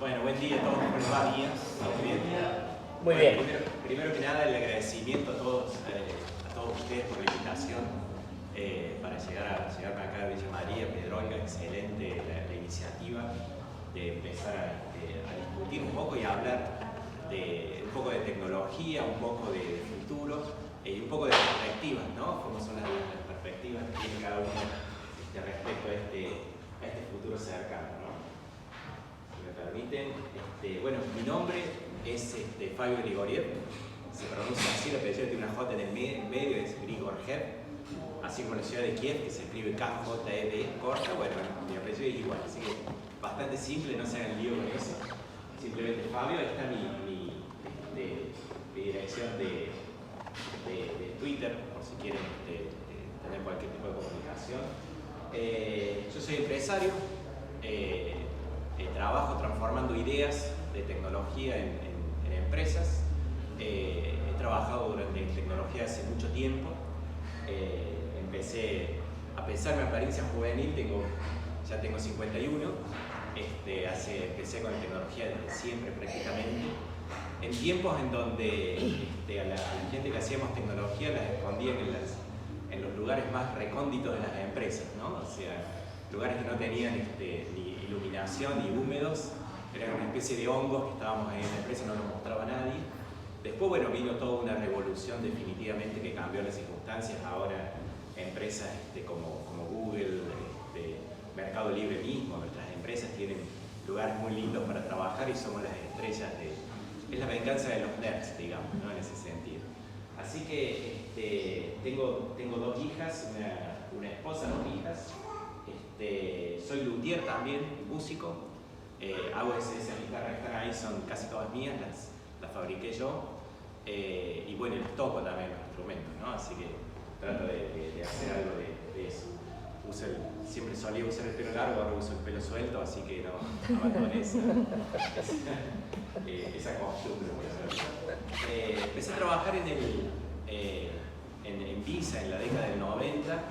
Bueno, buen día a todos, ¿cómo les va? ¿Bien? ¿Bien? Muy bien. Primero que nada, el agradecimiento a todos ustedes por la invitación para llegar para acá a Villa María, Pedroica. Excelente la iniciativa de empezar a discutir un poco y a hablar un poco de tecnología, un poco de futuro y un poco de perspectivas, ¿no? ¿Cómo son las perspectivas que tiene cada uno respecto a este futuro cercano, ¿no? Si me permiten, bueno, mi nombre es Fabio Grigoriev, se pronuncia así, el apellido tiene una J en el medio, es Grigorjev, así como la ciudad de Kiev, que se escribe KJEV, corta. Bueno, mi apellido es igual, así que bastante simple, no se hagan lío con eso. Simplemente Fabio, ahí está mi dirección de Twitter, por si quieren tener cualquier tipo de comunicación. Yo soy empresario, trabajo transformando ideas de tecnología en empresas. He trabajado en tecnología hace mucho tiempo. Empecé, a pesar de mi apariencia juvenil, ya tengo 51. Empecé con la tecnología desde siempre prácticamente. En tiempos en donde a la gente que hacíamos tecnología las escondían en los lugares más recónditos de las empresas, ¿no? O sea, lugares que no tenían ni iluminación ni húmedos, eran una especie de hongos que estábamos ahí en la empresa, no nos mostraba nadie. Después, bueno, vino toda una revolución definitivamente que cambió las circunstancias. Ahora empresas como Google, Mercado Libre mismo, nuestras empresas tienen lugares muy lindos para trabajar y somos las estrellas es la venganza de los nerds, digamos, ¿no? En ese sentido. Así que tengo dos hijas, una esposa, dos hijas. Soy luthier también, músico. Hago esas guitarras que están ahí, son casi todas mías, las fabriqué yo. Y bueno, les toco también los instrumentos, ¿no? Así que trato de hacer algo de eso. Siempre solía usar el pelo largo, ahora uso el pelo suelto, así que no abandoné esa costumbre. Empecé a trabajar en Visa en la década del 90,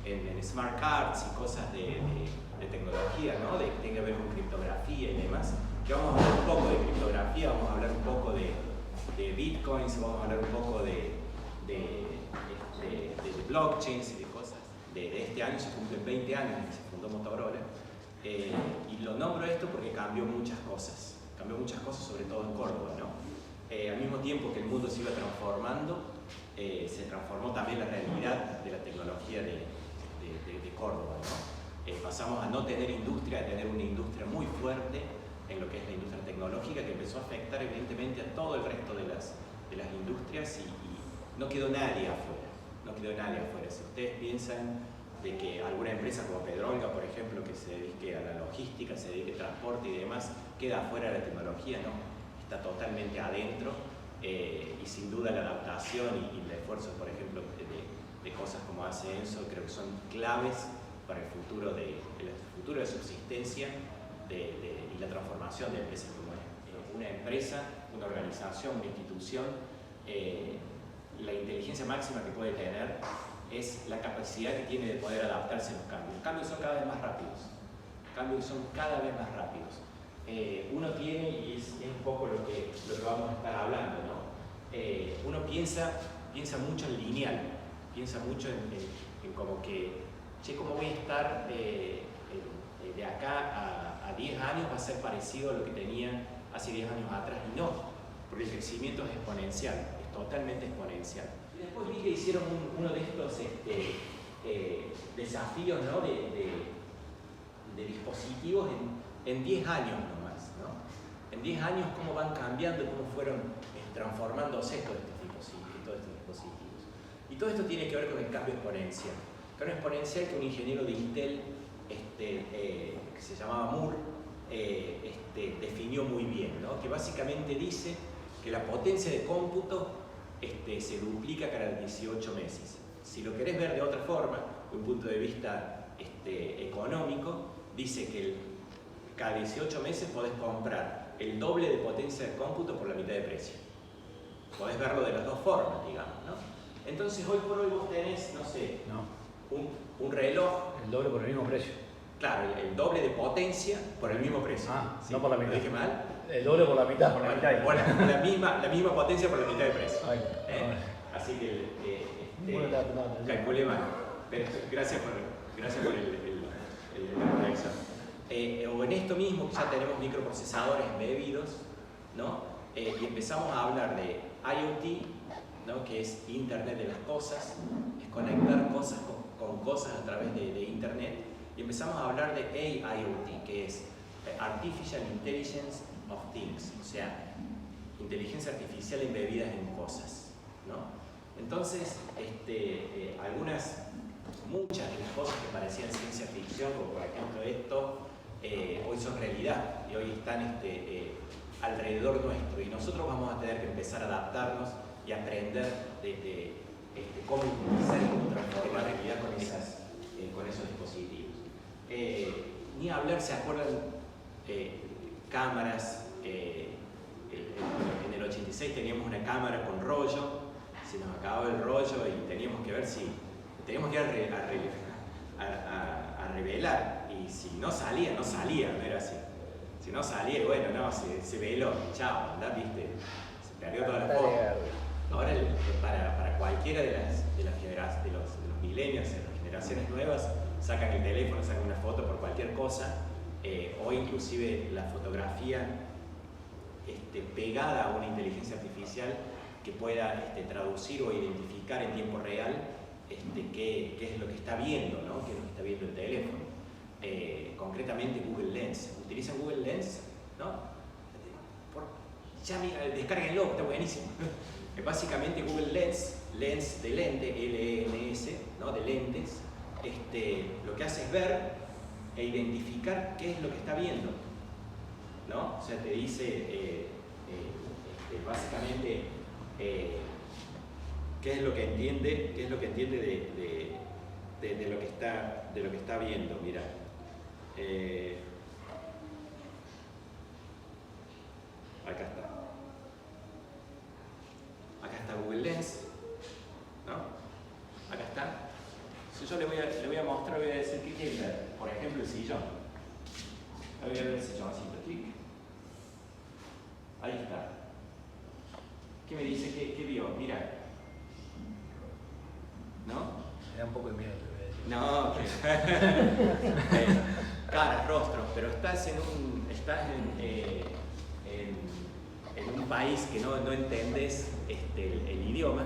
en smart cards y cosas de tecnología, ¿no? Que tenga que ver con criptografía y demás. Que vamos a hablar un poco de criptografía, vamos a hablar un poco de bitcoins, vamos a hablar un poco de blockchains y de cosas. De este año se cumplen 20 años que se fundó Motorola. Y lo nombro esto porque cambió muchas cosas sobre todo en Córdoba, ¿no? Al mismo tiempo que el mundo se iba transformando, se transformó también la realidad de la tecnología de Córdoba, ¿no? Pasamos a no tener industria, a tener una industria muy fuerte en lo que es la industria tecnológica, que empezó a afectar evidentemente a todo el resto de las industrias y no quedó nadie afuera, Si ustedes piensan de que alguna empresa como Pedroica, por ejemplo, que se dedique a la logística, se dedique al transporte y demás, queda afuera de la tecnología, no, está totalmente adentro. Y sin duda la adaptación y el esfuerzo, por ejemplo, de cosas como hace Enzo, creo que son claves para el futuro de subsistencia y la transformación de empresas como una empresa, una organización, una institución. La inteligencia máxima que puede tener es la capacidad que tiene de poder adaptarse a los cambios. Los cambios son cada vez más rápidos. Uno tiene, y es un poco lo que vamos a estar hablando, ¿no? Uno piensa mucho en lineal, piensa mucho en como que, ¿cómo voy a estar de acá a 10 años? Va a ser parecido a lo que tenía hace 10 años atrás, y no, porque el crecimiento es exponencial, es totalmente exponencial. Y después vi que hicieron uno de estos desafíos, ¿no? de dispositivos en 10 años nomás, ¿no? En 10 años cómo van cambiando, cómo fueron transformándose todos estos dispositivos. Y todo esto tiene que ver con el cambio exponencial. El cambio exponencial que un ingeniero de Intel, que se llamaba Moore, definió muy bien, ¿no? Que básicamente dice que la potencia de cómputo se duplica cada 18 meses. Si lo querés ver de otra forma, de un punto de vista económico, dice que cada 18 meses podés comprar el doble de potencia de cómputo por la mitad de precio. Podés verlo de las dos formas, digamos, ¿no? Entonces hoy por hoy vos tenés, no sé, un reloj. El doble por el mismo precio. Claro, el doble de potencia por el mismo precio. ¿Sí? No por la mitad. ¿Lo dije mal? El doble por la mitad. Por la mitad. Por la misma potencia por la mitad de precio. Así que calculé mal. Gracias por la corrección. O en esto mismo, ya tenemos microprocesadores embebidos, ¿no? Y empezamos a hablar de IoT, ¿no? Que es Internet de las cosas, es conectar cosas con cosas a través de Internet. Y empezamos a hablar de AIoT, que es Artificial Intelligence of Things, o sea, inteligencia artificial embebida en cosas, ¿no? Entonces, muchas de las cosas que parecían ciencia ficción, como por ejemplo esto, hoy son realidad y hoy están alrededor nuestro, y nosotros vamos a tener que empezar a adaptarnos y aprender de cómo utilizar y cómo transformar la realidad con esos dispositivos. Ni hablar, ¿se acuerdan? Cámaras, en el 86 teníamos una cámara con rollo, se nos acababa el rollo y teníamos que ver si teníamos que ir a revelar, y si no salía, no era así. Si no salía, bueno, no, se veló, chao, ¿verdad? ¿Viste? Se perdió toda la foto. Ahora, para cualquiera de los millennials, de las generaciones nuevas, sacan el teléfono, sacan una foto por cualquier cosa, o inclusive la fotografía pegada a una inteligencia artificial que pueda traducir o identificar en tiempo real qué es lo que está viendo, ¿no? Qué es lo que está viendo el teléfono. Concretamente Google Lens. ¿Utilizan Google Lens? ¿No? Ya descárguenlo, está buenísimo. Básicamente Google Lens de lente, L-E-N-S, ¿no? De lentes, lo que hace es ver e identificar qué es lo que está viendo, ¿no? O sea, te dice básicamente qué es lo que entiende de lo que está viendo. Mira, acá está Google Lens, ¿no? Acá está. Si yo le voy a mostrar, voy a decir qué quiere ver. Por ejemplo, el sillón. Ahora voy a ver el silloncito, clic. Ahí está. ¿Qué me dice? ¿Qué vio? Mira. ¿No? Me da un poco de miedo, te voy a No, decir. caras, rostros, pero estás en un país que no entendés el idioma.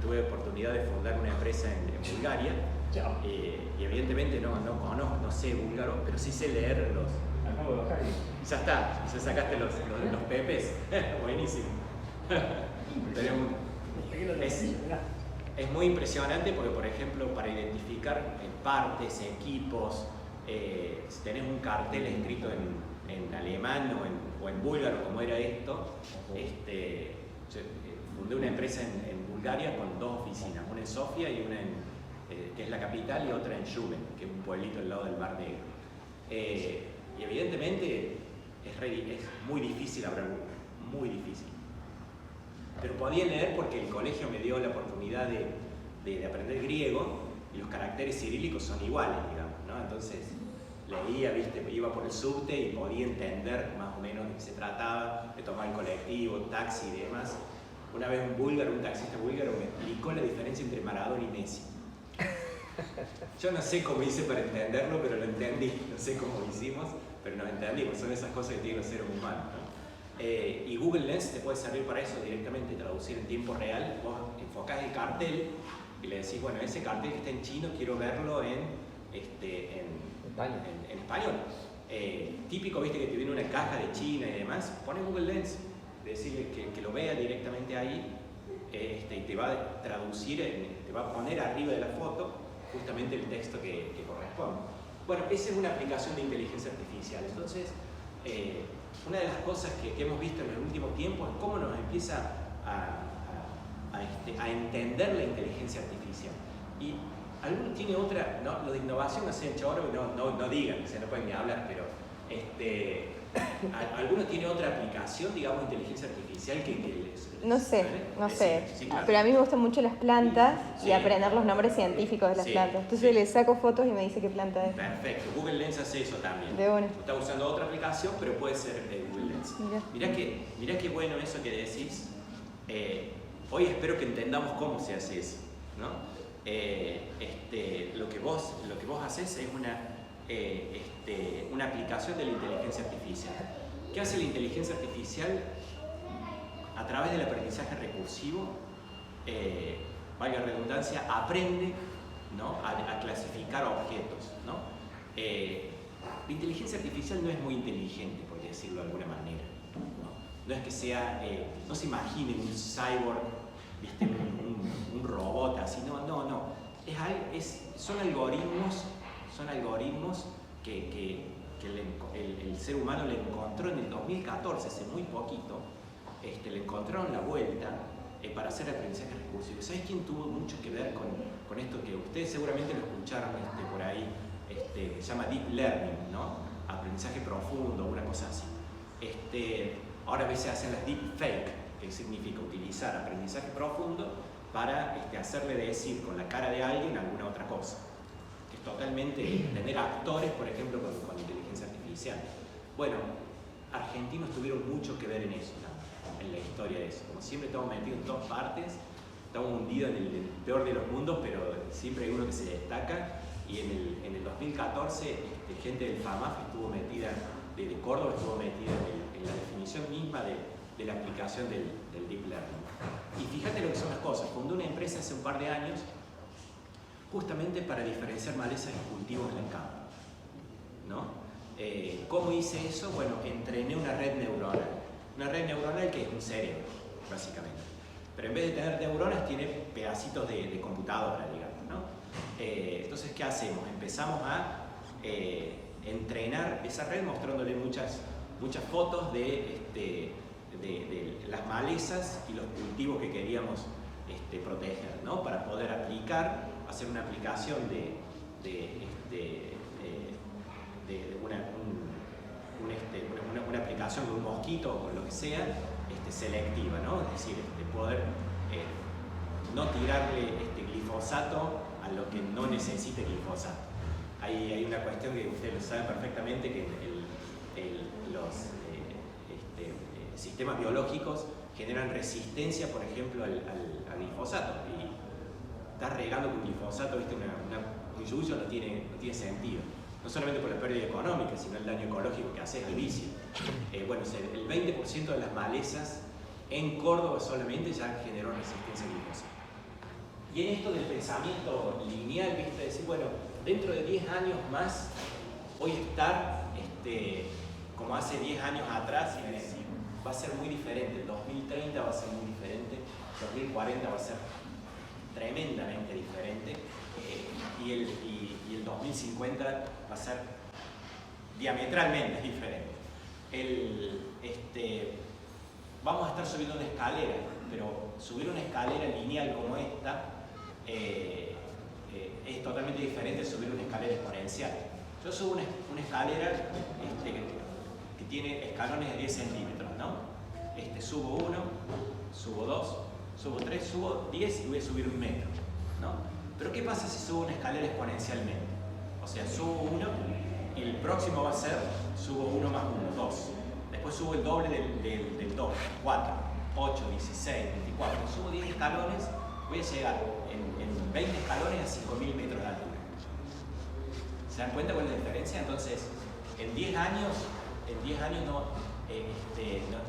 Tuve oportunidad de fundar una empresa en Bulgaria, y evidentemente no conozco, no sé búlgaro, pero sí sé leer los... Acabo de bajar y... Ya está, ya sacaste los pepes. Buenísimo. Es muy impresionante porque, por ejemplo, para identificar partes, equipos, si tenés un cartel escrito en alemán o en búlgaro, como era esto, fundé una empresa en Bulgaria con dos oficinas, una en Sofía y una que es la capital, y otra en Shumen, que es un pueblito al lado del Mar Negro. Y evidentemente es muy difícil hablar búlgaro, muy difícil. Pero podía leer porque el colegio me dio la oportunidad de aprender griego, y los caracteres cirílicos son iguales, digamos, ¿no? Entonces leía, ¿viste? Iba por el subte y podía entender más o menos de qué se trataba, de tomar el colectivo, taxi y demás. Una vez un taxista búlgaro me explicó la diferencia entre Maradona y Messi. Yo no sé cómo hice para entenderlo, pero lo entendí. No sé cómo hicimos, pero nos entendimos. Son esas cosas que tienen los seres humanos, ¿no? Y Google Lens te puede servir para eso directamente, traducir en tiempo real. Vos enfocás el cartel y le decís, bueno, ese cartel que está en chino quiero verlo en español. Típico, viste, que te viene una caja de China y demás. Pone Google Lens, decirle que lo vea directamente ahí, y te va a traducir, te va a poner arriba de la foto justamente el texto que corresponde. Bueno, esa es una aplicación de inteligencia artificial. Entonces, una de las cosas que hemos visto en el último tiempo es cómo nos empieza a entender la inteligencia artificial. Y algunos tiene otra, ¿no? Lo de innovación, no sé, choro, no digan, o sea, no pueden ni hablar, pero algunos ¿Alguno tiene otra aplicación, digamos, de inteligencia artificial que No sé. Sí, claro. Pero a mí me gustan mucho las plantas Sí. y aprender los nombres científicos de las plantas. Entonces sí. le saco fotos y me dice qué planta es. Perfecto. Google Lens hace eso también. De una. Está usando otra aplicación, pero puede ser Google Lens. Mirá qué bueno eso que decís. Hoy espero que entendamos cómo se hace eso, ¿no? Lo que vos haces es una aplicación de la inteligencia artificial. ¿Qué hace la inteligencia artificial? A través del aprendizaje recursivo, valga la redundancia, aprende, ¿no?, a clasificar objetos, ¿no? La inteligencia artificial no es muy inteligente, por decirlo de alguna manera, no es que sea, no se imaginen un cyborg, ¿viste? un robot así, no. Son algoritmos que el ser humano le encontró en el 2014, hace muy poquito, le encontraron la vuelta para hacer aprendizaje recursivo. ¿Sabes quién tuvo mucho que ver con esto que ustedes seguramente lo escucharon por ahí? Se llama Deep Learning, ¿no? Aprendizaje profundo, una cosa así. Ahora a veces hacen las Deep Fake, que significa utilizar aprendizaje profundo para hacerle decir con la cara de alguien alguna otra cosa. Que es totalmente tener actores, por ejemplo, con inteligencia artificial. Bueno, argentinos tuvieron mucho que ver en eso, ¿no?, en la historia de eso. Como siempre estamos metidos en todas partes, estamos hundidos en el peor de los mundos, pero siempre hay uno que se destaca. Y en el 2014, gente del FAMAF estuvo metida, de Córdoba estuvo metida en la definición misma de la aplicación del Deep Learning. Y fíjate lo que son las cosas. Fundó una empresa hace un par de años justamente para diferenciar malezas y cultivos en el campo, ¿no? ¿Cómo hice eso? Bueno, entrené una red neuronal. Una red neuronal que es un cerebro, básicamente. Pero en vez de tener neuronas, tiene pedacitos de computadora, digamos, ¿no? Entonces, ¿qué hacemos? Empezamos a entrenar esa red mostrándole muchas fotos de las malezas y los cultivos que queríamos proteger, ¿no? Para poder hacer una aplicación una aplicación de un mosquito o lo que sea, selectiva, ¿no? Es decir, poder no tirarle glifosato a lo que no necesite glifosato. Hay una cuestión que ustedes lo saben perfectamente, que los sistemas biológicos generan resistencia, por ejemplo, al glifosato. Y estar regando con glifosato, ¿viste? Un yuyo no tiene sentido. No solamente por la pérdida económica, sino el daño ecológico que hace al vicio. Bueno, el 20% de las malezas en Córdoba solamente ya generó resistencia al glifosato. Y en esto del pensamiento lineal, ¿viste? Decir, bueno, dentro de 10 años más voy a estar como hace 10 años atrás, y decir, va a ser muy diferente. El 2030 va a ser muy diferente, el 2040 va a ser tremendamente diferente, y el 2050 va a ser diametralmente diferente. Vamos a estar subiendo una escalera, pero subir una escalera lineal como esta es totalmente diferente de subir una escalera exponencial. Yo subo una escalera que tiene escalones de 10 centímetros, ¿no? Subo 1, subo 2, subo 3, subo 10 y voy a subir 1 metro, ¿no? Pero ¿qué pasa si subo una escalera exponencialmente? O sea, subo 1 y el próximo va a ser, subo 1 más 1, 2. Después subo el doble del 2, 4, 8, 16, 24. Subo 10 escalones, voy a llegar en 20 escalones a 5.000 metros de altura. ¿Se dan cuenta cuál es la diferencia? Entonces, en 10 años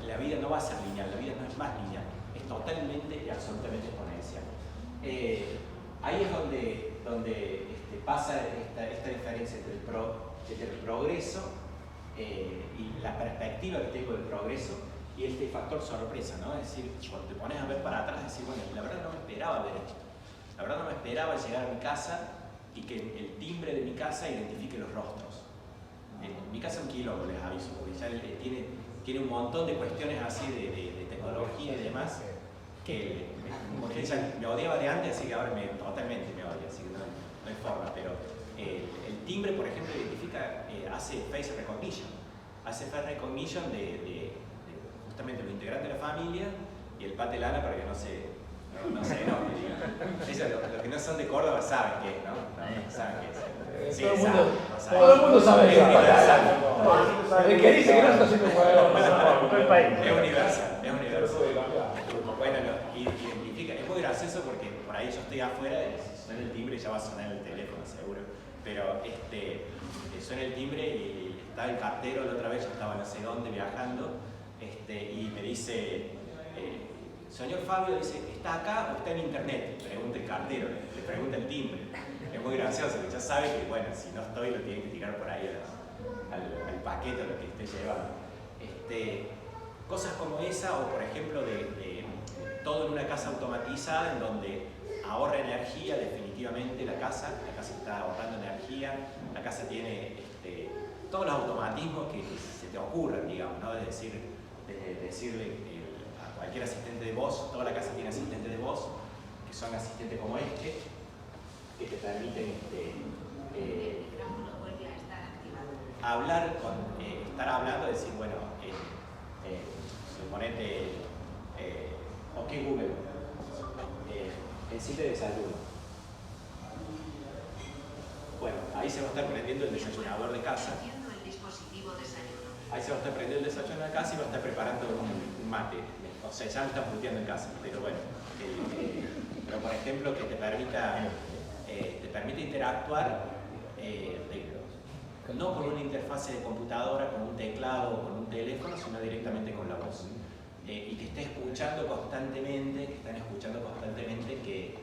la vida no va a ser lineal, la vida no es más lineal, es totalmente y absolutamente exponencial. Ahí es donde pasa esta diferencia entre el progreso y la perspectiva que tengo del progreso y este factor sorpresa, ¿no? Es decir, cuando te pones a ver para atrás, decir, bueno, la verdad no me esperaba ver esto. La verdad no me esperaba llegar a mi casa y que el timbre de mi casa identifique los rostros. Mi casa es un quilombo, les aviso, porque ya tiene un montón de cuestiones así de tecnología y demás, que ella me odiaba de antes, así que ahora totalmente me odia, así que no hay forma, pero el timbre, por ejemplo, identifica, hace face recognition. hace face recognition de justamente los integrantes de la familia y el pate lana para que no se enoje, digamos. Los que no son de Córdoba saben qué es, ¿no? Saben qué es. Sí, todo el mundo sabe es universal. El que dice que no está haciendo juego, es universal. Bueno, identifica, es muy gracioso porque por ahí yo estoy afuera y suena el timbre y ya va a sonar el teléfono seguro, pero suena el timbre y está el cartero. La otra vez yo estaba no sé dónde viajando y me dice, señor Fabio, dice, ¿está acá o está en internet? Pregunta el cartero, le pregunta el timbre. Es muy gracioso, porque ya sabe que bueno, si no estoy lo tienen que tirar por ahí al paquete o lo que esté llevando. Cosas como esa, o por ejemplo de todo en una casa automatizada en donde ahorra energía definitivamente la casa está ahorrando energía, la casa tiene todos los automatismos que se te ocurran, digamos, ¿no? Es decir, decirle a cualquier asistente de voz, toda la casa tiene asistentes de voz, que son asistentes como que te permiten hablar estar hablando, decir, bueno, suponete, ok Google, enciende desayuno. Bueno, ahí se va a estar prendiendo el desayunador de casa. Ahí se va a estar prendiendo el desayuno de casa y va a estar preparando un mate. O sea, ya lo están puteando en casa, pero bueno. Pero por ejemplo, que te permite interactuar no con una interfase de computadora, con un teclado o con un teléfono, sino directamente con la voz. Y que estén escuchando constantemente qué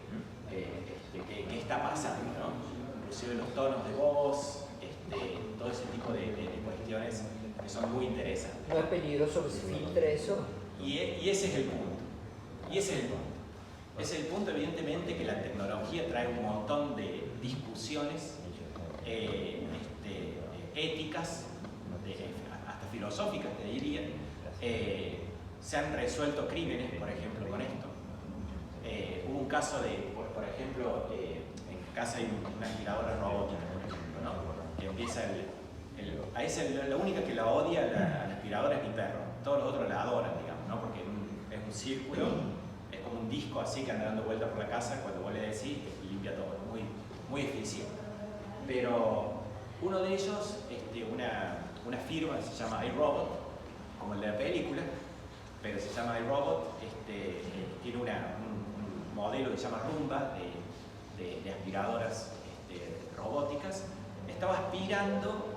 está pasando, ¿no? Inclusive los tonos de voz, todo ese tipo de cuestiones que son muy interesantes. ¿No es peligroso que se filtre eso? Y ese es el punto. Ese es el punto, evidentemente, que la tecnología trae un montón de discusiones éticas, hasta filosóficas, te diría. Se han resuelto crímenes, por ejemplo, con esto. Hubo un caso por ejemplo, en casa hay una aspiradora robótica, por ejemplo, ¿no? Que empieza a esa la única que la odia a la aspiradora es mi perro. Todos los otros la adoran, digamos, ¿no? Porque es un círculo, es como un disco así que anda dando vueltas por la casa, cuando vos le decís, limpia todo, muy, muy eficiente. Pero uno de ellos, una firma que se llama iRobot, como el de la película, pero se llama iRobot, tiene un modelo que se llama Roomba de aspiradoras robóticas. Estaba aspirando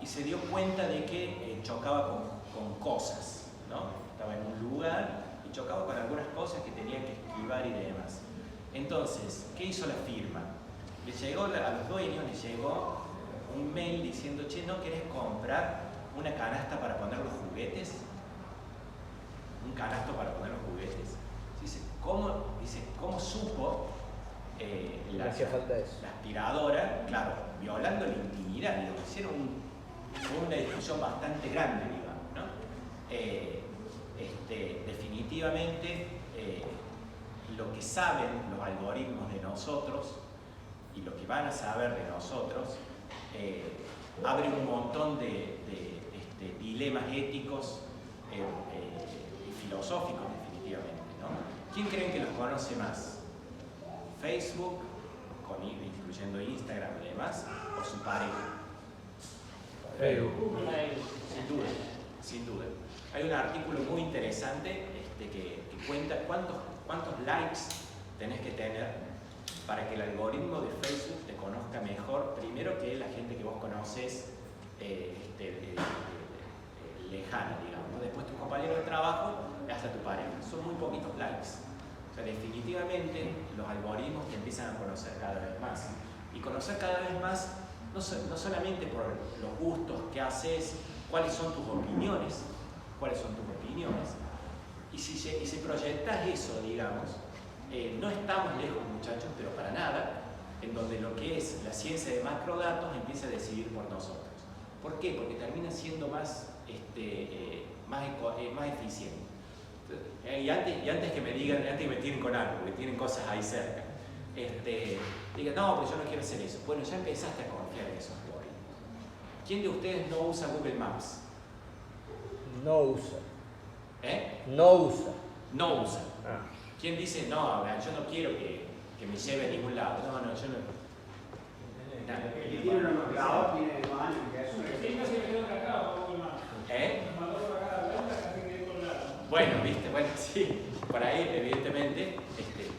y se dio cuenta de que chocaba con cosas, ¿no? Estaba en un lugar y chocaba con algunas cosas que tenía que esquivar y demás. Entonces, ¿qué hizo la firma? A los dueños les llegó un mail diciendo, che, ¿no querés comprar una canasta para poner los juguetes? Un canasto para poner los juguetes. Dice, ¿cómo supo la aspiradora, claro, violando la intimidad? Y lo hicieron una discusión bastante grande, digamos, ¿no? Definitivamente, lo que saben los algoritmos de nosotros y lo que van a saber de nosotros abre un montón de dilemas éticos y filosóficos, definitivamente, ¿no? ¿Quién creen que los conoce más? ¿Facebook, incluyendo Instagram y demás, o su pareja? Facebook. Sin duda. Hay un artículo muy interesante que cuenta cuántos likes tenés que tener para que el algoritmo de Facebook te conozca mejor, primero que la gente que vos conoces lejana, digamos, ¿no? Después tus compañeros de trabajo, hasta tu pareja. Son muy poquitos likes. O sea, definitivamente los algoritmos te empiezan a conocer cada vez más. Y conocer cada vez más, no solamente por los gustos que haces, cuáles son tus opiniones, y si proyectas eso, digamos, no estamos lejos, muchachos, pero para nada, en donde lo que es la ciencia de macrodatos empieza a decidir por nosotros. ¿Por qué? Porque termina siendo más eficiente. Y antes que me tiren con algo, porque tienen cosas ahí cerca, digan, no, pero yo no quiero hacer eso. Bueno, ya empezaste a confiar en esos algoritmos. ¿Quién de ustedes no usa Google Maps? No usa. No usa. No usa. Ah. ¿Quién dice, no, yo no quiero que me lleve a ningún lado? No, yo no. El que tiene unos clavados tiene más años que eso. Bueno, viste, sí, por ahí evidentemente,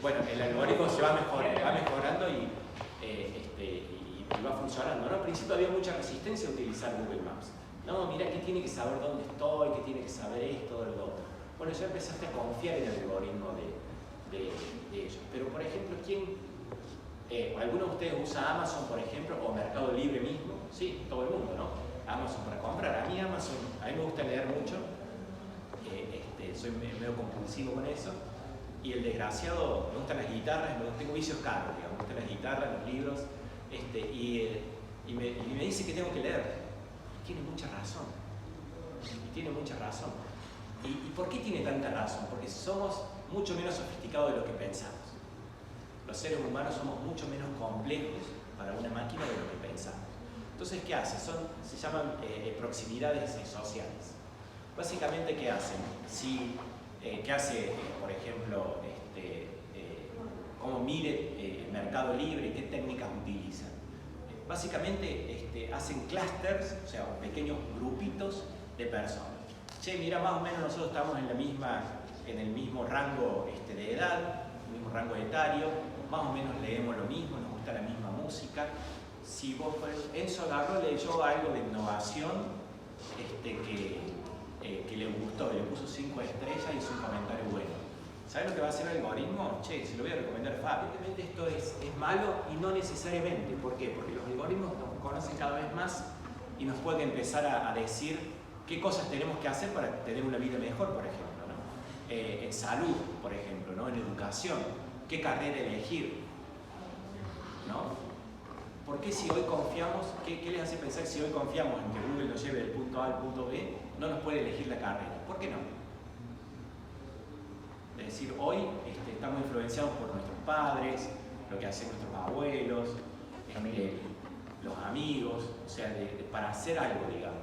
bueno, el algoritmo se va mejorando y va funcionando, ¿no? Al principio había mucha resistencia a utilizar Google Maps. No, mira que tiene que saber dónde estoy, que tiene que saber esto, lo otro. Bueno, ya empezaste a confiar en el algoritmo de ellos. Pero, por ejemplo, ¿alguno de ustedes usa Amazon, por ejemplo, o Mercado Libre mismo? Sí, todo el mundo, ¿no? Amazon para comprar. A mí Amazon, a mí me gusta leer mucho. Soy medio compulsivo con eso. Y el desgraciado, me gustan las guitarras, tengo vicios caros, digamos, me gustan las guitarras, los libros. Y me dice que tengo que leer. Tiene mucha razón. ¿Y por qué tiene tanta razón? Porque somos mucho menos sofisticados de lo que pensamos. Los seres humanos somos mucho menos complejos para una máquina de lo que pensamos. Entonces, ¿qué hace? Se llaman proximidades sociales. Básicamente, ¿qué hacen? ¿Qué hace, por ejemplo, cómo mide el Mercado Libre y qué técnicas utilizan? Básicamente hacen clusters, o sea, pequeños grupitos de personas. Che, mira, más o menos nosotros estamos en el mismo rango de edad, el mismo rango etario, más o menos leemos lo mismo, nos gusta la misma música. Si vos, Enzo agarró, leyó algo de innovación que le gustó, le puso 5 estrellas y hizo un comentario bueno. ¿Sabes lo que va a hacer el algoritmo? Che, se lo voy a recomendar a Fabio. Evidentemente esto es malo y no necesariamente. ¿Por qué? Porque los algoritmos nos conocen cada vez más y nos pueden empezar a decir qué cosas tenemos que hacer para tener una vida mejor, por ejemplo, ¿no? En salud, por ejemplo, ¿no? En educación, qué carrera elegir, ¿no? ¿Por qué si hoy confiamos, qué les hace pensar si hoy confiamos en que Google nos lleve del punto A al punto B, no nos puede elegir la carrera? ¿Por qué no? Es decir, hoy estamos influenciados por nuestros padres, lo que hacen nuestros abuelos, los amigos, o sea, para hacer algo, digamos.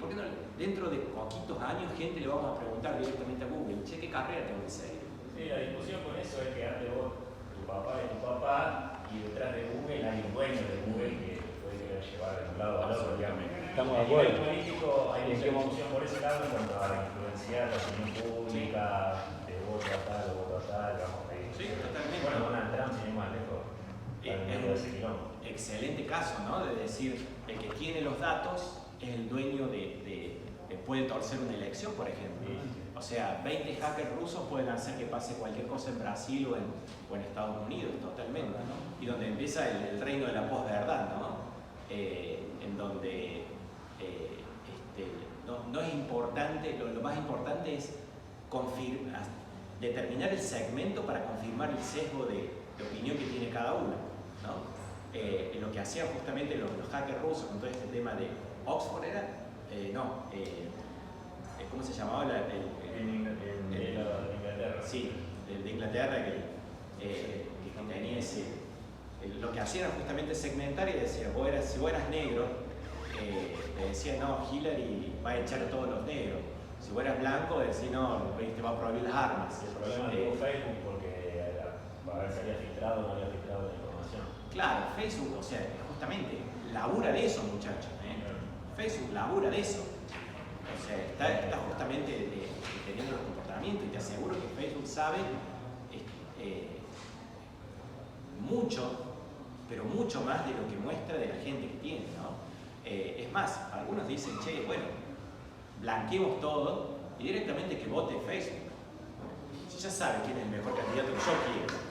¿Por qué no? Dentro de poquitos años, gente le vamos a preguntar directamente a Google, che, ¿qué carrera tengo que seguir? Sí, la discusión con eso es que antes vos, tu papá es tu papá, y detrás de Google hay un dueño de Google que puede querer llevar de un lado al otro, digamos. Estamos de A acuerdo. nivel político hay mucha discusión por ese lado en cuanto a influenciar la opinión pública, de voto a tal, de voto a tal, vamos a ir. Sí, totalmente. Bueno, Donald Trump, sin ir más lejos, Es un excelente caso, ¿no? De decir, el que tiene los datos es el dueño puede torcer una elección, por ejemplo. O sea, 20 hackers rusos pueden hacer que pase cualquier cosa en Brasil o en Estados Unidos, totalmente, ¿no? Y donde empieza el reino de la posverdad, ¿no? En donde no es importante, lo más importante es determinar el segmento para confirmar el sesgo de opinión que tiene cada uno, ¿no? Lo que hacían justamente los hackers rusos con todo este tema de Oxford era, ¿cómo se llamaba? En Inglaterra. Sí, el de Inglaterra que tenía lo que hacían era justamente segmentar y decía, si vos eras negro, te decía, no, Hillary va a echar a todos los negros. Si vos eras blanco, decía, no, te va a prohibir las armas. El problema tuvo Facebook porque a ver si había filtrado o no había filtrado la información. Claro, Facebook, o sea, justamente labura de eso, muchachos. Facebook labura de eso. O sea, está justamente teniendo los comportamientos y te aseguro que Facebook sabe mucho, pero mucho más de lo que muestra de la gente que tiene, ¿no? Es más, algunos dicen, che, bueno, blanqueemos todo y directamente que vote Facebook. Si ya sabe quién es el mejor candidato que yo quiero.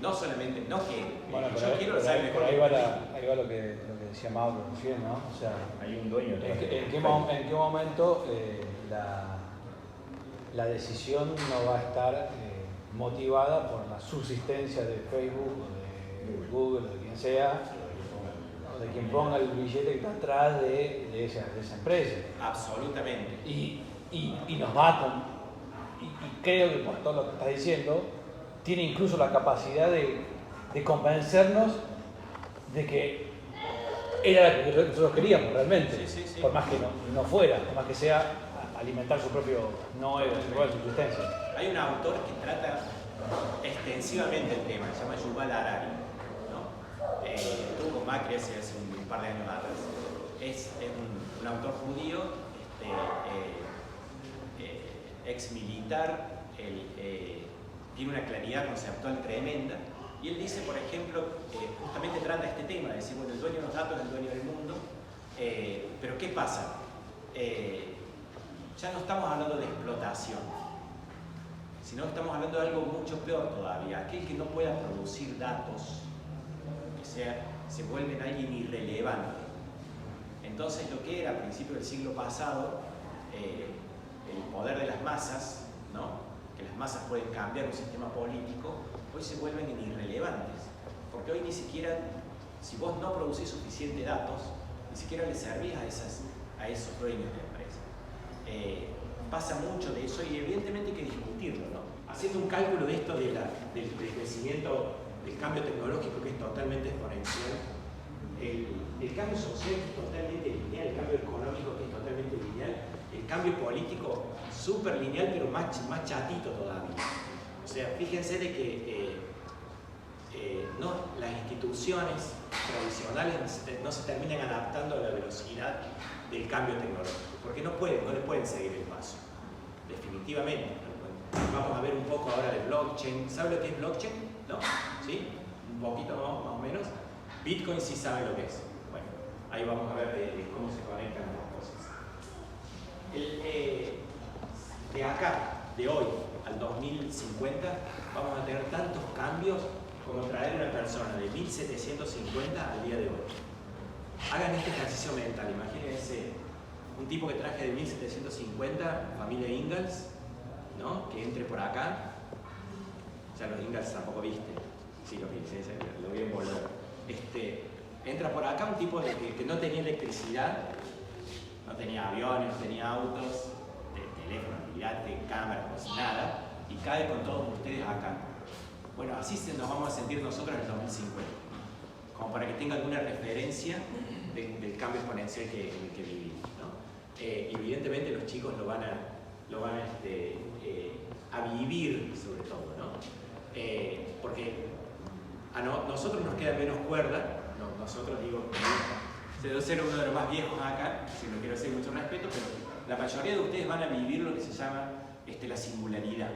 No solamente, no que Bueno, yo quiero saber mejor. ahí va lo que decía Mauro recién, ¿no? O sea, Hay un dueño. ¿en qué momento la decisión no va a estar motivada por la subsistencia de Facebook o de Google o de quien sea, o de quien ponga el billete que está atrás de esa empresa? Absolutamente. Y nos matan. Y creo que por todo lo que estás diciendo, tiene incluso la capacidad de convencernos de que era la que nosotros queríamos realmente, Sí, sí, sí. por más que no fuera, por más que sea alimentar su propio no ego, su propia subsistencia. Hay un autor que trata extensivamente el tema, se llama Yuval Harari, ¿no? Estuvo con Macri hace un par de años atrás. Es un autor judío, ex militar, tiene una claridad conceptual tremenda, y él dice, por ejemplo, justamente trata este tema, de decir, bueno, el dueño de los datos es el dueño del mundo, pero ¿qué pasa? Ya no estamos hablando de explotación, sino que estamos hablando de algo mucho peor todavía. Aquel que no pueda producir datos, se vuelve en alguien irrelevante. Entonces, lo que era a principios del siglo pasado, el poder de las masas, ¿no? Que las masas pueden cambiar un sistema político, hoy se vuelven irrelevantes. Porque hoy ni siquiera, si vos no producís suficientes datos, ni siquiera le servís a esos dueños de la empresa. Pasa mucho de eso y evidentemente hay que discutirlo, ¿no? Haciendo un cálculo de esto del crecimiento, del cambio tecnológico que es totalmente exponencial, el cambio social que es totalmente lineal, el cambio económico que es totalmente lineal, el cambio político súper lineal pero más chatito todavía. O sea, fíjense de que las instituciones tradicionales no se terminan adaptando a la velocidad del cambio tecnológico, porque no le pueden seguir el paso, definitivamente. Vamos a ver un poco ahora de blockchain. ¿Sabe lo que es blockchain? ¿No? ¿Sí? Un poquito más o menos. Bitcoin sí sabe lo que es. Bueno, ahí vamos a ver de cómo se conectan las cosas. De acá, de hoy al 2050, vamos a tener tantos cambios como traer una persona de 1750 al día de hoy. Hagan este ejercicio mental, imagínense un tipo que traje de 1750, familia Ingalls, ¿no? Que entre por acá. O sea, los Ingalls tampoco viste. Sí, lo vi, lo vi en volver. Entra por acá un tipo que no tenía electricidad, no tenía aviones, no tenía autos, teléfono, cámaras, nada, y cae con todos ustedes acá. Bueno, así nos vamos a sentir nosotros en el 2050, como para que tengan alguna referencia del cambio exponencial en el que vivimos, ¿no? Evidentemente los chicos lo van a vivir sobre todo, ¿no? Porque a nosotros nos queda menos cuerda, nosotros digo, debo ser uno de los más viejos acá, si no quiero hacer mucho respeto, pero la mayoría de ustedes van a vivir lo que se llama la singularidad,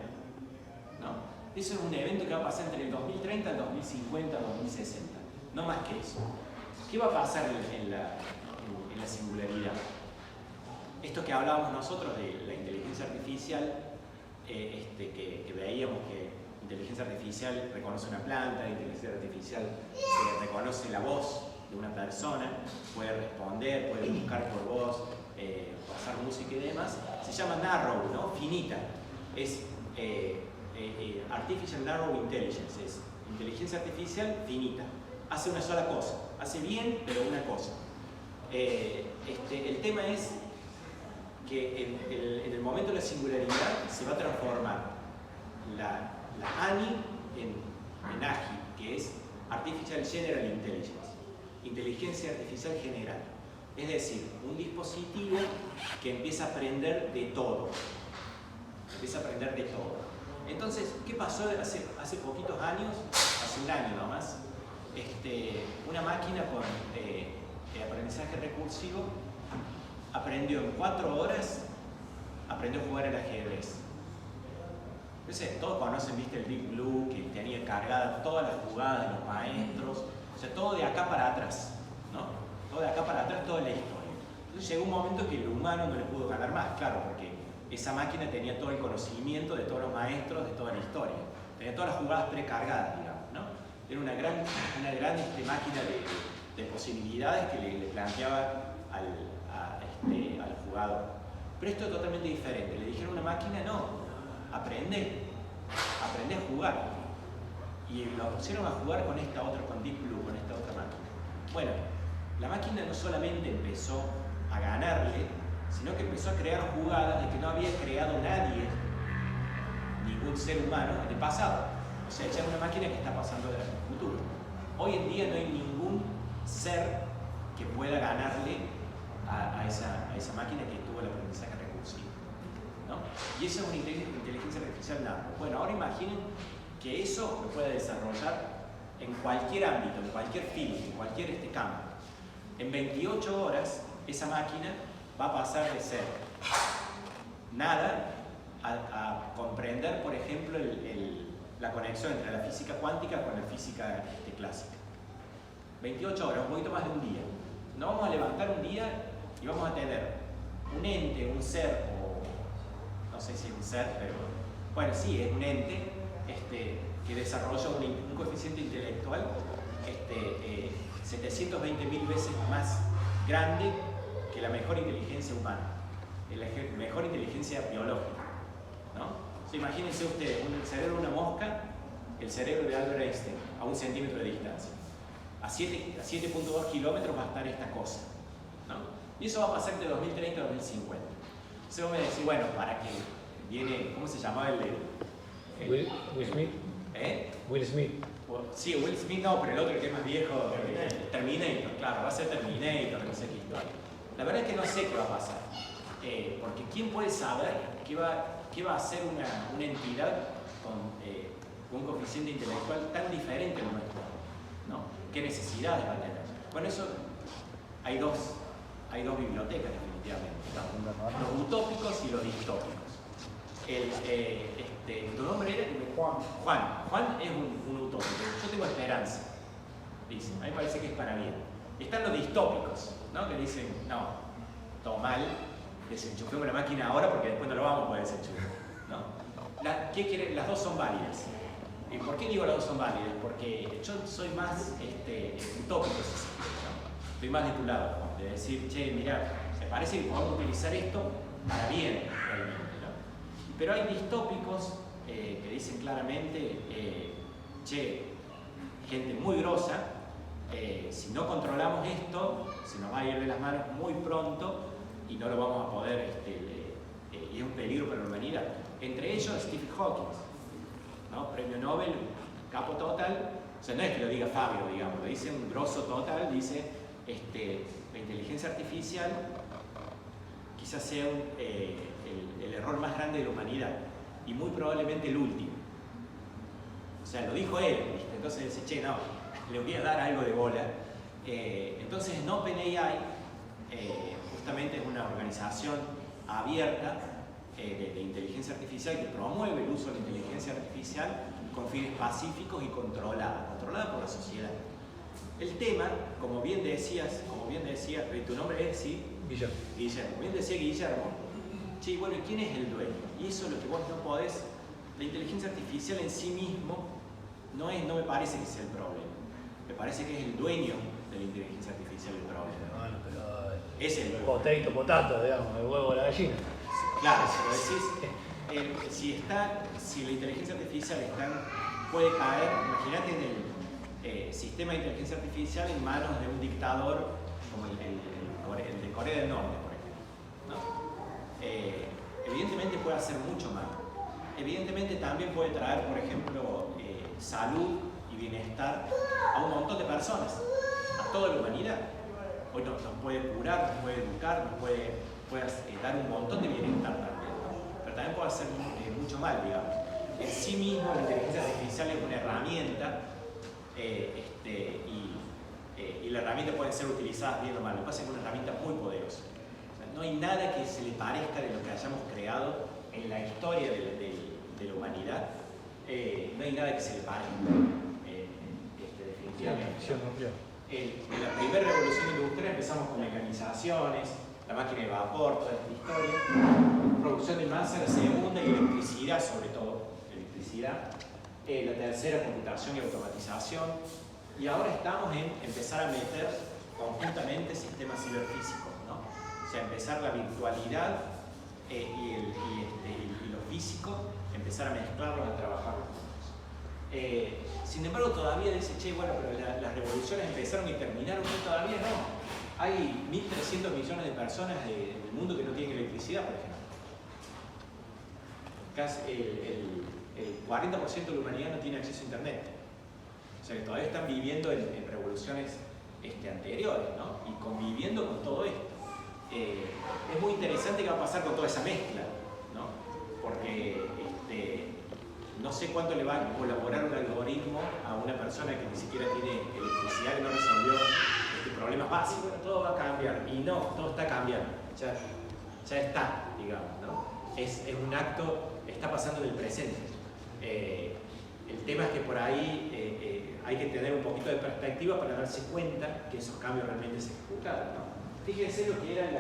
¿no? Eso es un evento que va a pasar entre el 2030, el 2050, el 2060, no más que eso. ¿Qué va a pasar en la singularidad? Esto que hablábamos nosotros de la inteligencia artificial, que veíamos que inteligencia artificial reconoce una planta, inteligencia artificial reconoce la voz de una persona, puede responder, puede buscar por voz, pasar música y demás, se llama narrow, ¿no? Finita. Es Artificial Narrow Intelligence, es inteligencia artificial finita. Hace una sola cosa, hace bien, pero una cosa. El tema es que en el momento de la singularidad se va a transformar la ANI en AGI, que es Artificial General Intelligence, inteligencia artificial general. Es decir, un dispositivo que empieza a aprender de todo. Empieza a aprender de todo. Entonces, ¿qué pasó hace poquitos años? Hace un año nomás. Una máquina con aprendizaje recursivo aprendió en 4 horas, aprendió a jugar al ajedrez. Entonces, todos conocen, viste, el Big Blue, que tenía cargadas todas las jugadas de los maestros, o sea, todo de acá para atrás, ¿no? Todo de acá para atrás, toda la historia. Entonces llegó un momento que el humano no le pudo ganar más, claro, porque esa máquina tenía todo el conocimiento de todos los maestros, de toda la historia. Tenía todas las jugadas precargadas, digamos, ¿no? Era una gran máquina de posibilidades que le planteaba al jugador. Pero esto es totalmente diferente. Le dijeron a una máquina, no, aprende a jugar. Y lo pusieron a jugar con esta otra, con Deep Blue, con esta otra máquina. Bueno, la máquina no solamente empezó a ganarle, sino que empezó a crear jugadas de que no había creado nadie, ningún ser humano, en el pasado. O sea, ya es una máquina que está pasando del futuro. Hoy en día no hay ningún ser que pueda ganarle a esa máquina que tuvo el aprendizaje recursivo, ¿no? Y esa es una inteligencia artificial nada. Bueno, ahora imaginen que eso lo pueda desarrollar en cualquier ámbito, en cualquier field, en cualquier campo. En 28 horas, esa máquina va a pasar de ser nada a comprender, por ejemplo, la conexión entre la física cuántica con la física clásica. 28 horas, un poquito más de un día. No vamos a levantar un día y vamos a tener un ente, un ser, o no sé si es un ser, pero bueno, sí, es un ente que desarrolla un coeficiente intelectual 720.000 veces más grande que la mejor inteligencia humana, la mejor inteligencia biológica, ¿no? O sea, imagínense ustedes, el cerebro de una mosca, el cerebro de Albert Einstein, a 1 centímetro de distancia. A 7.2 kilómetros va a estar esta cosa, ¿no? Y eso va a pasar de 2030 a 2050. Entonces vos me decís, bueno, ¿para qué? Viene, ¿cómo se llamaba Will Smith. Will Smith. Sí, Will Smith no, pero el otro que es más viejo, Terminator, claro, va a ser Terminator, no sé qué historia. La verdad es que no sé qué va a pasar, porque ¿quién puede saber qué va a hacer una entidad con un coeficiente intelectual tan diferente al nuestro, ¿no? ¿Qué necesidades va a tener? Bueno, eso hay dos bibliotecas definitivamente, ¿no? Los utópicos y los distópicos. ¿Tu nombre era? Juan es un utópico. Yo tengo esperanza, dice. A mí me parece que es para bien. Están los distópicos, ¿no? Que dicen, no, todo mal, desenchufemos la máquina ahora porque después no lo vamos a poder desenchufar, ¿no? ¿Qué quiere? Las dos son válidas. ¿Y por qué digo las dos son válidas? Porque yo soy más utópico, ¿no? Estoy más de tu lado, de decir, che, mira, me parece que podemos utilizar esto para bien, realmente, ¿no? Pero hay distópicos que dicen claramente, che, gente muy grosa, si no controlamos esto, se nos va a ir de las manos muy pronto y no lo vamos a poder, y es un peligro para la humanidad. Entre ellos Stephen Hawking, ¿no? Premio Nobel, capo total, o sea, no es que lo diga Fabio, digamos, lo dice un grosso total, dice, la inteligencia artificial quizás sea el error más grande de la humanidad y muy probablemente el último. O sea, lo dijo él, ¿viste? Entonces dice, che, no, le voy a dar algo de bola. Entonces, en OpenAI, justamente es una organización abierta de inteligencia artificial que promueve el uso de la inteligencia artificial con fines pacíficos y controlada por la sociedad. El tema, como bien decía, tu nombre es, ¿sí? Guillermo. Como bien decía Guillermo, sí, bueno, ¿quién es el dueño? Y eso es lo que vos no podés. La inteligencia artificial en sí mismo no me parece que sea el problema. Me parece que es el dueño de la inteligencia artificial el problema. Bueno, pero Es el potato, digamos, el huevo de la gallina. Claro, si lo decís, si la inteligencia artificial puede caer, imagínate en el sistema de inteligencia artificial en manos de un dictador como el de Corea del Norte, por ejemplo, ¿no? Evidentemente puede hacer mucho mal. Evidentemente también puede traer, por ejemplo, salud y bienestar a un montón de personas, a toda la humanidad. Hoy nos puede curar, nos puede educar, nos puede dar un montón de bienestar también, ¿no? Pero también puede hacer mucho mal, digamos. En sí mismo la inteligencia artificial es una herramienta y la herramienta puede ser utilizada bien o mal. Lo que pasa es que es una herramienta muy poderosa. O sea, no hay nada que se le parezca de lo que hayamos creado en la historia de la humanidad. No hay nada que se le parezca, definitivamente. En la primera revolución industrial empezamos con mecanizaciones, la máquina de vapor, toda esta historia, producción de masa, la segunda y electricidad, sobre todo, electricidad, la tercera computación y automatización, y ahora estamos en empezar a meter conjuntamente sistemas ciberfísicos, ¿no? O sea, empezar la virtualidad y lo físico, empezar a mezclarlos, a trabajar juntos. Sin embargo, todavía dice, che, bueno, pero las revoluciones empezaron y terminaron, y todavía no. Hay 1.300 millones de personas del mundo que no tienen electricidad, por ejemplo. Casi el 40% de la humanidad no tiene acceso a internet. O sea que todavía están viviendo en revoluciones anteriores, ¿no? Y conviviendo con todo esto. Es muy interesante qué va a pasar con toda esa mezcla, ¿no? Porque no sé cuánto le va a colaborar un algoritmo a una persona que ni siquiera tiene electricidad, que no resolvió problemas básicos. Bueno, todo va a cambiar. Y no, todo está cambiando. Ya está, digamos, ¿no? Es un acto, está pasando en el presente. El tema es que por ahí hay que tener un poquito de perspectiva para darse cuenta que esos cambios realmente se ejecutaron, ¿no? Fíjense lo que eran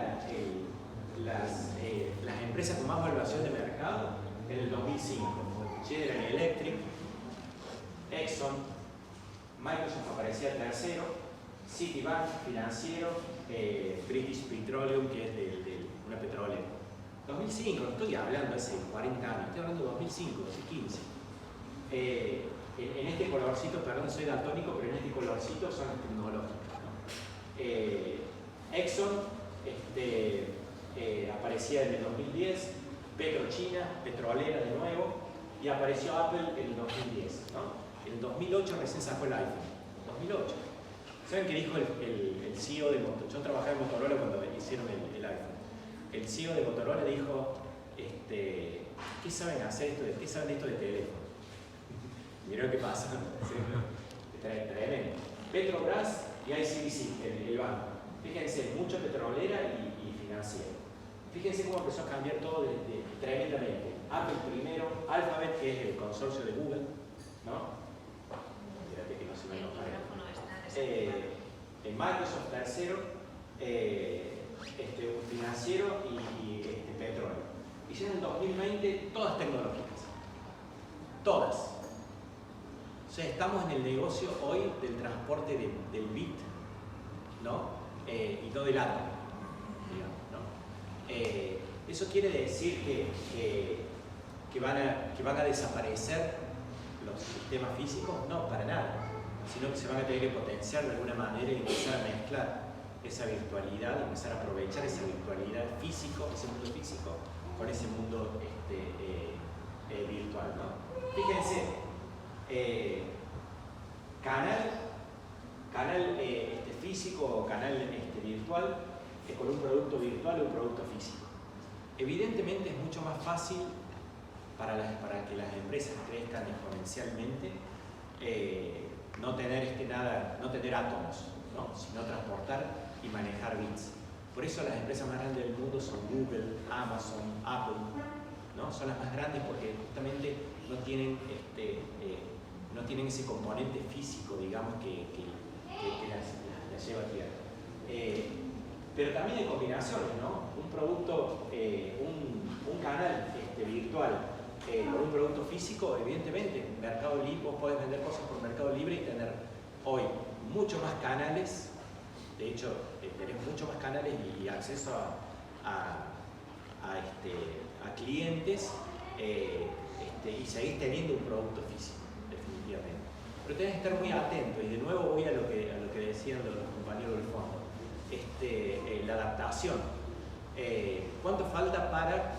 las empresas con más valoración de mercado en el 2005. General Electric, Exxon, Microsoft aparecía tercero, Citibank, financiero, British Petroleum, que es de una petrolera. 2005, no estoy hablando hace 40 años, estoy hablando de 2005, 2015. En este colorcito, perdón, soy daltónico, pero en este colorcito son las tecnológicas, ¿no? Exxon aparecía en el 2010, PetroChina, petrolera de nuevo, y apareció Apple en el 2010, ¿no? En el 2008 recién sacó el iPhone. 2008. ¿Saben qué dijo el CEO de Motorola? Yo trabajaba en Motorola cuando hicieron el iPhone. El CEO de Motorola dijo, ¿qué saben hacer esto ¿qué saben de esto de teléfono? Mirá lo que pasa. Tremendo. Petrobras y ICBC, el banco. Fíjense, mucho petrolera y financiero. Fíjense cómo empezó a cambiar todo tremendamente. Apple primero, Alphabet, que es el consorcio de Google, ¿no? Espérate que no se me enoja. Microsoft tercero, un financiero y petróleo. Y ya en el 2020 todas tecnológicas. Todas. O sea, estamos en el negocio hoy del transporte del bit, ¿no? Y no del átomo, digamos, ¿no? Eso quiere decir que van a desaparecer los sistemas físicos, no, para nada, sino que se van a tener que potenciar de alguna manera y empezar a mezclar esa virtualidad, empezar a aprovechar esa virtualidad físico, ese mundo físico, con ese mundo virtual, ¿no? Fíjense, canal físico o canal virtual con un producto virtual o un producto físico. Evidentemente es mucho más fácil para que las empresas crezcan exponencialmente no tener átomos, ¿no? Sino transportar y manejar bits. Por eso las empresas más grandes del mundo son Google, Amazon, Apple, ¿no? Son las más grandes porque justamente no tienen ese componente físico, digamos, que las lleva a tierra. Pero también hay combinaciones, ¿no? Un producto, un canal virtual con un producto físico, evidentemente, Mercado Libre, vos podés vender cosas por Mercado Libre y tener hoy mucho más canales, de hecho, tenés mucho más canales y acceso a clientes y seguís teniendo un producto físico, definitivamente. Pero tenés que estar muy atento y de nuevo voy a lo que decían los compañeros del fondo. La adaptación. ¿Cuánto falta para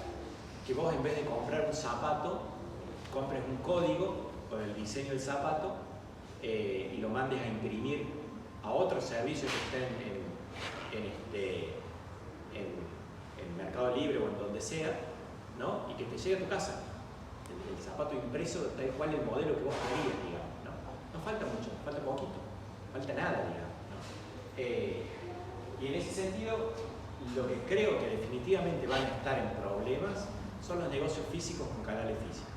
que vos en vez de comprar un zapato, compres un código con el diseño del zapato y lo mandes a imprimir a otro servicio que esté en Mercado Libre o en donde sea, ¿no? Y que te llegue a tu casa el zapato impreso tal cual el modelo que vos querías, digamos, ¿no? No falta mucho, falta poquito, falta nada, digamos, ¿no? Y en ese sentido, lo que creo que definitivamente van a estar en problemas son los negocios físicos con canales físicos.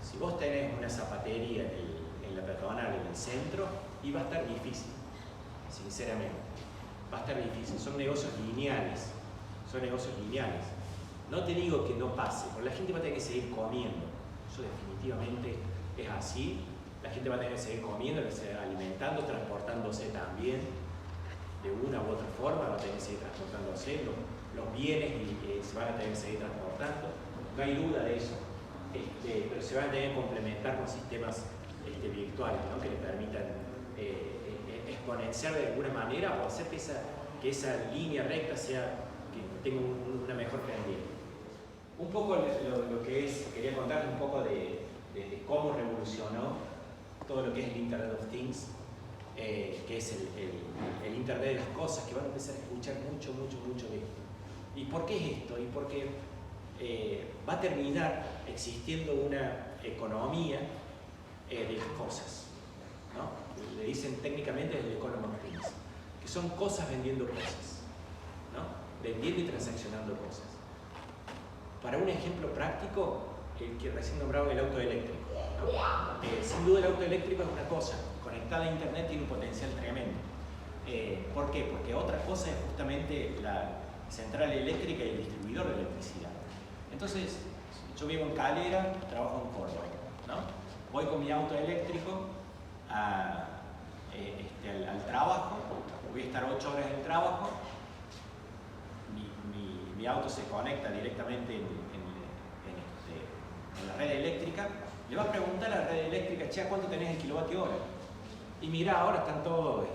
Si vos tenés una zapatería en la peatonal, en el centro, y va a estar difícil, sinceramente. Va a estar difícil. Son negocios lineales. No te digo que no pase, porque la gente va a tener que seguir comiendo. Eso definitivamente es así. La gente va a tener que seguir comiendo, alimentando, transportándose también de una u otra forma, va a tener que seguir transportándose. Los bienes se van a tener que seguir transportando. No hay duda de eso. Pero se van a tener que complementar con sistemas virtuales, ¿no? Que le permitan exponenciar de alguna manera o hacer que esa línea recta que tenga una mejor pendiente. Un poco lo que quería contarles un poco de cómo revolucionó todo lo que es el Internet of Things que es el Internet de las cosas, que van a empezar a escuchar mucho de esto. ¿Y por qué es esto? Y porque va a terminar existiendo una economía de las cosas, ¿no? Le dicen técnicamente el economy of things, que son cosas vendiendo cosas, ¿no? Vendiendo y transaccionando cosas. Para un ejemplo práctico, el que recién nombraba el auto eléctrico, ¿no? Sin duda el auto eléctrico es una cosa, conectada a internet tiene un potencial tremendo. ¿Por qué? Porque otra cosa es justamente la central eléctrica y el distribuidor de electricidad. Entonces, yo vivo en Calera, trabajo en Córdoba, ¿no? Voy con mi auto eléctrico al trabajo, voy a estar 8 horas en el trabajo, mi auto se conecta directamente en la red eléctrica, le va a preguntar a la red eléctrica, che, ¿cuánto tenés el kilovatio hora? Y mira, ahora están todos,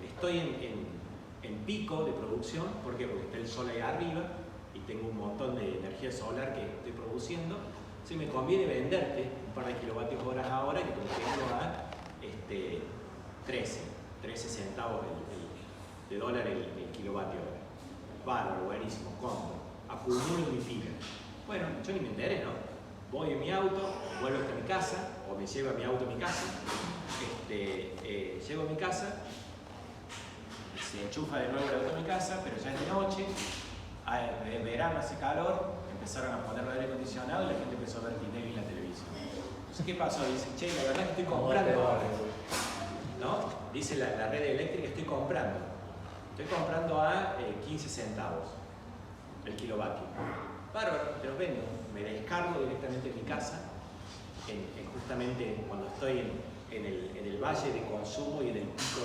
estoy en pico de producción, ¿por qué? Porque está el sol ahí arriba y tengo un montón de energía solar que estoy produciendo. Entonces me conviene venderte un par de kilovatios horas ahora que por ejemplo a 13 centavos de dólar el kilovatio hora. Bárbaro, buenísimo, ¿cómo? Acumulo mi fila. Bueno, yo ni me enteré, ¿no? Voy en mi auto, vuelvo hasta mi casa, o me llevo mi auto a mi casa, llego a mi casa, se enchufa de nuevo el auto a mi casa, pero ya es de noche, de verano hace calor, empezaron a poner el aire acondicionado y la gente empezó a ver Tinelli en la televisión. Entonces, ¿qué pasó? Dice, che, la verdad es que estoy comprando ahora, ¿no? Dice la red eléctrica, estoy comprando a 15 centavos el kilovatio. Bárbaro, te lo vendo, me descargo directamente en mi casa, justamente cuando estoy en el valle de consumo y en el pico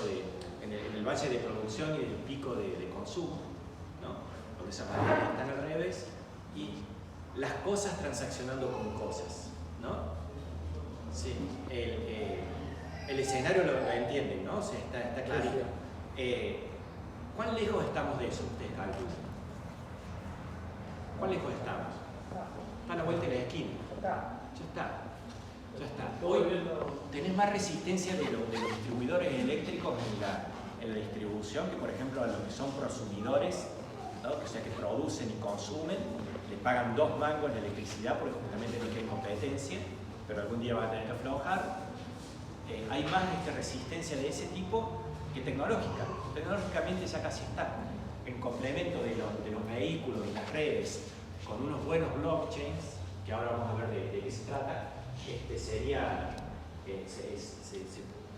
en el valle de producción y en el pico de consumo, ¿no? Donde esas máquinas están al revés y las cosas transaccionando con cosas, ¿no? Sí, el escenario lo entienden, ¿no? O sea, está clarito. ¿Cuán lejos estamos de eso, ustedes calculan? ¿Cuán lejos estamos? Está a la vuelta de la esquina. Ya está. Hoy tenés más resistencia de los distribuidores eléctricos en la distribución que, por ejemplo, a los que son prosumidores, ¿no? O sea, que producen y consumen, le pagan 2 mangos de electricidad porque justamente no hay competencia, pero algún día van a tener que aflojar. Hay más resistencia de ese tipo que tecnológica. Tecnológicamente ya casi está. En complemento de los vehículos y las redes, con unos buenos blockchains, que ahora vamos a ver de qué se trata,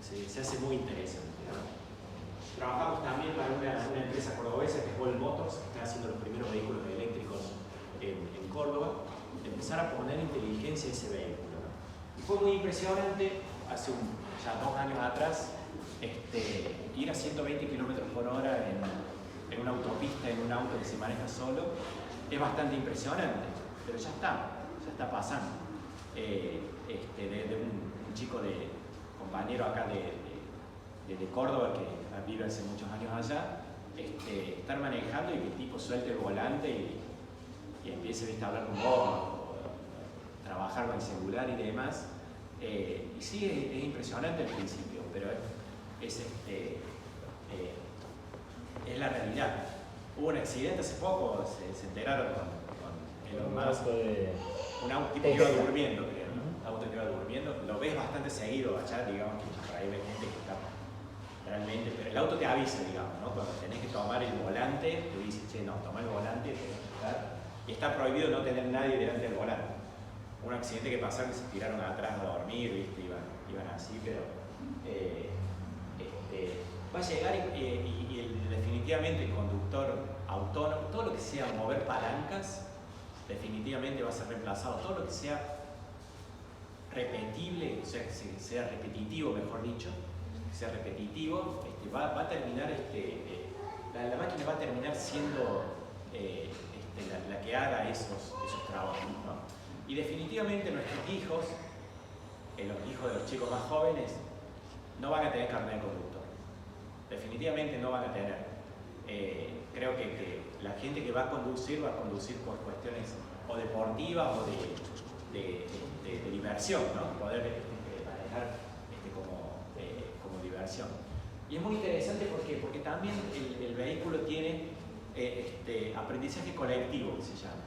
se hace muy interesante, ¿no? Trabajamos también para una empresa cordobesa que es Volt Motors, que está haciendo los primeros vehículos eléctricos en Córdoba, de empezar a poner inteligencia en ese vehículo, ¿no? Y fue muy impresionante, hace ya 2 años atrás, ir a 120 kilómetros por hora en una autopista, en un auto que se maneja solo, es bastante impresionante, pero ya está pasando. De un chico compañero acá de Córdoba que vive hace muchos años allá, estar manejando y que el tipo suelte el volante y empiece a hablar con vos, trabajar con el celular y demás. Y sí, es impresionante al principio, pero es la realidad. Hubo un accidente hace poco, se enteraron con Elon Musk, un auto que iba durmiendo, creo, ¿no? Un auto que iba durmiendo, lo ves bastante seguido allá, digamos que por ahí ves gente que está realmente, pero el auto te avisa, digamos, ¿no? Cuando tenés que tomar el volante, te dice, che, no, toma el volante, tenés que estar, y está prohibido no tener nadie delante del volante. Un accidente que pasó que se tiraron atrás a dormir, ¿viste? Iban así, pero va a llegar y definitivamente el conductor autónomo, todo lo que sea mover palancas, definitivamente va a ser reemplazado. Todo lo que sea repetible, o sea, que sea repetitivo, mejor dicho, que sea repetitivo, va a terminar, la máquina va a terminar siendo la que haga esos trabajos, ¿no? Y definitivamente nuestros hijos, los hijos de los chicos más jóvenes, no van a tener carnet de conductor. Definitivamente no van a tener. Creo que la gente que va a conducir por cuestiones o deportivas o de diversión, ¿no? Poder manejar como diversión. Y es muy interesante porque también el vehículo tiene aprendizaje colectivo, que se llama.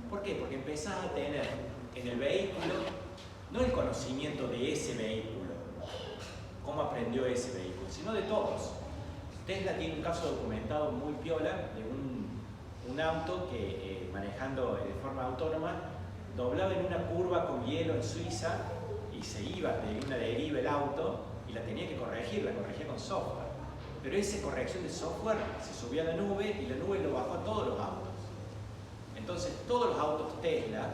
¿Por qué? Porque empezás a tener en el vehículo, no el conocimiento de ese vehículo, cómo aprendió ese vehículo, sino de todos. Tesla tiene un caso documentado muy piola de un auto que manejando de forma autónoma doblaba en una curva con hielo en Suiza y se iba de una deriva el auto y la tenía que corregir, la corregía con software. Pero esa corrección de software se subía a la nube y la nube lo bajó a todos los autos. Entonces todos los autos Tesla,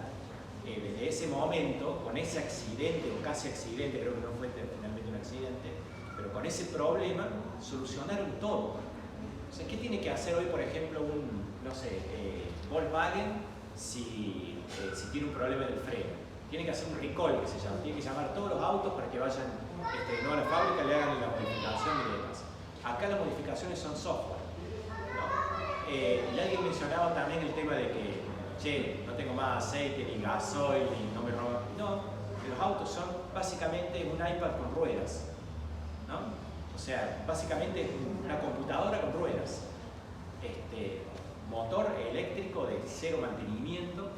desde ese momento, con ese accidente o casi accidente, creo que no fue finalmente un accidente, pero con ese problema solucionaron todo. O sea, ¿qué tiene que hacer hoy, por ejemplo, Volkswagen si tiene un problema del freno? Tiene que hacer un recall, que se llama. Tiene que llamar a todos los autos para que vayan no a la fábrica, le hagan la modificación y demás. Acá las modificaciones son software, ¿no? Y alguien mencionaba también el tema de que, no tengo más aceite, ni gasoil, ni no me roban. No, los autos son básicamente un iPad con ruedas, ¿no? O sea, básicamente es una computadora con ruedas. Motor eléctrico de cero mantenimiento,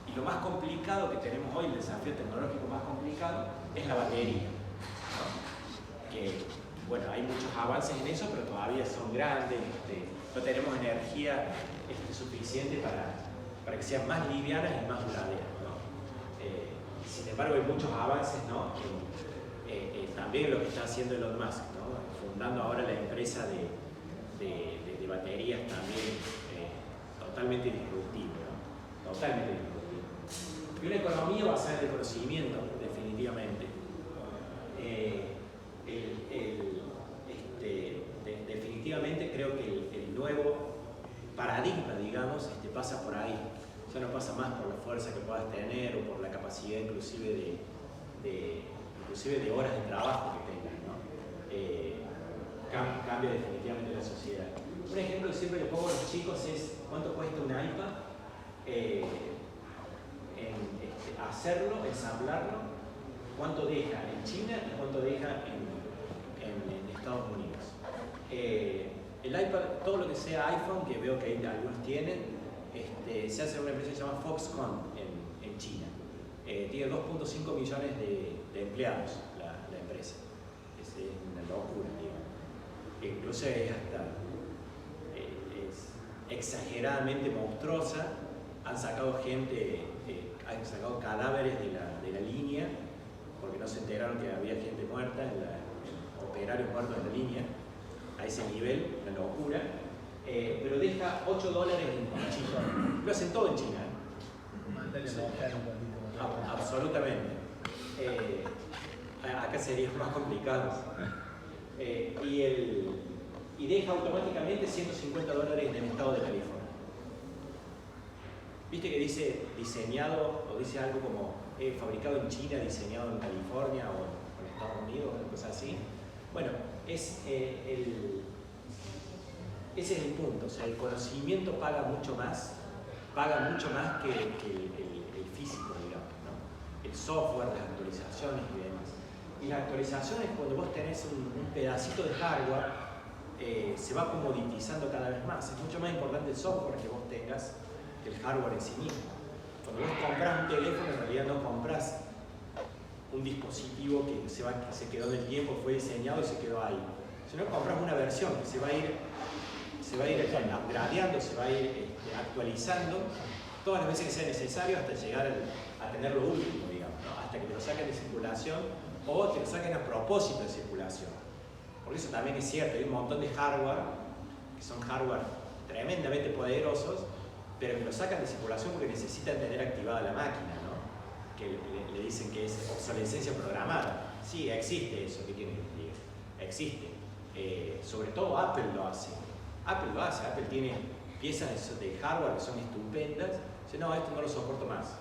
y lo más complicado que tenemos hoy, el desafío tecnológico más complicado, es la batería, ¿no? Que, bueno, hay muchos avances en eso, pero todavía son grandes, no tenemos energía suficiente para que sean más livianas y más duraderas, ¿no? Sin embargo, hay muchos avances, ¿no? También lo que está haciendo Elon Musk, ¿no? Fundando ahora la empresa de baterías también totalmente disruptiva, ¿no? Totalmente disruptiva. Y una economía basada en el conocimiento, definitivamente. Definitivamente creo que el nuevo paradigma, digamos, pasa por ahí. Ya no pasa más por la fuerza que puedas tener o por la capacidad inclusive de horas de trabajo que tengas, ¿no? Cambia definitivamente la sociedad. Un ejemplo que siempre le pongo a los chicos es cuánto cuesta un iPad, hacerlo, ensamblarlo, cuánto deja en China y cuánto deja en Estados Unidos. El iPad, todo lo que sea iPhone, que veo que algunos tienen, se hace en una empresa que se llama Foxconn en China. Tiene 2.5 millones de empleados la empresa. Es una locura, digamos. Incluso es exageradamente monstruosa. Han sacado han sacado cadáveres de la línea porque no se enteraron que había gente muerta, operarios muertos en la línea, a ese nivel, una locura. Pero deja $8 en China. Lo hacen todo en China. Sí. Absolutamente. Acá sería más complicado. Y deja automáticamente $150 en el estado de California. Viste que dice diseñado, o dice algo como fabricado en China, diseñado en California o en Estados Unidos, o cosas así. Bueno, ese es el punto. O sea, el conocimiento paga mucho más que el físico, digamos, ¿no? El software, las actualizaciones y demás. Y las actualizaciones, cuando vos tenés un pedacito de hardware, se va comoditizando cada vez más. Es mucho más importante el software que vos tengas que el hardware en sí mismo. Cuando vos compras un teléfono, en realidad no compras un dispositivo que se quedó en el tiempo, fue diseñado y se quedó ahí. Sino compras una versión que se va a ir upgradeando, se va a ir actualizando todas las veces que sea necesario hasta llegar a tener lo último, digamos, ¿no? Hasta que te lo saquen de circulación o te lo saquen a propósito de circulación. Porque eso también es cierto, hay un montón de hardware que son hardware tremendamente poderosos, pero que lo sacan de circulación porque necesitan tener activada la máquina, ¿no? Que le dicen que es obsolescencia programada. Sí, existe eso, ¿qué tiene que decir? Existe. Sobre todo Apple lo hace. Apple tiene piezas de hardware que son estupendas. Dice, no, esto no lo soporto más.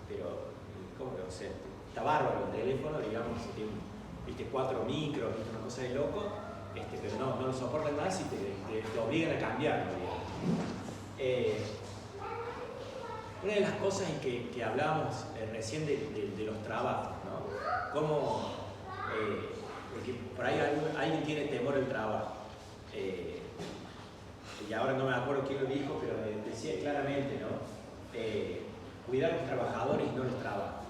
Pero, ¿cómo que? O sea, está bárbaro el teléfono, digamos, tiene 4 micros, una cosa de loco, pero no lo soportan más y te obligan a cambiarlo, digamos. Una de las cosas que hablábamos recién de los trabajos, ¿no? porque por ahí alguien tiene temor al trabajo. Y ahora no me acuerdo quién lo dijo, pero decía claramente, ¿no? Cuidar a los trabajadores y no los trabajos.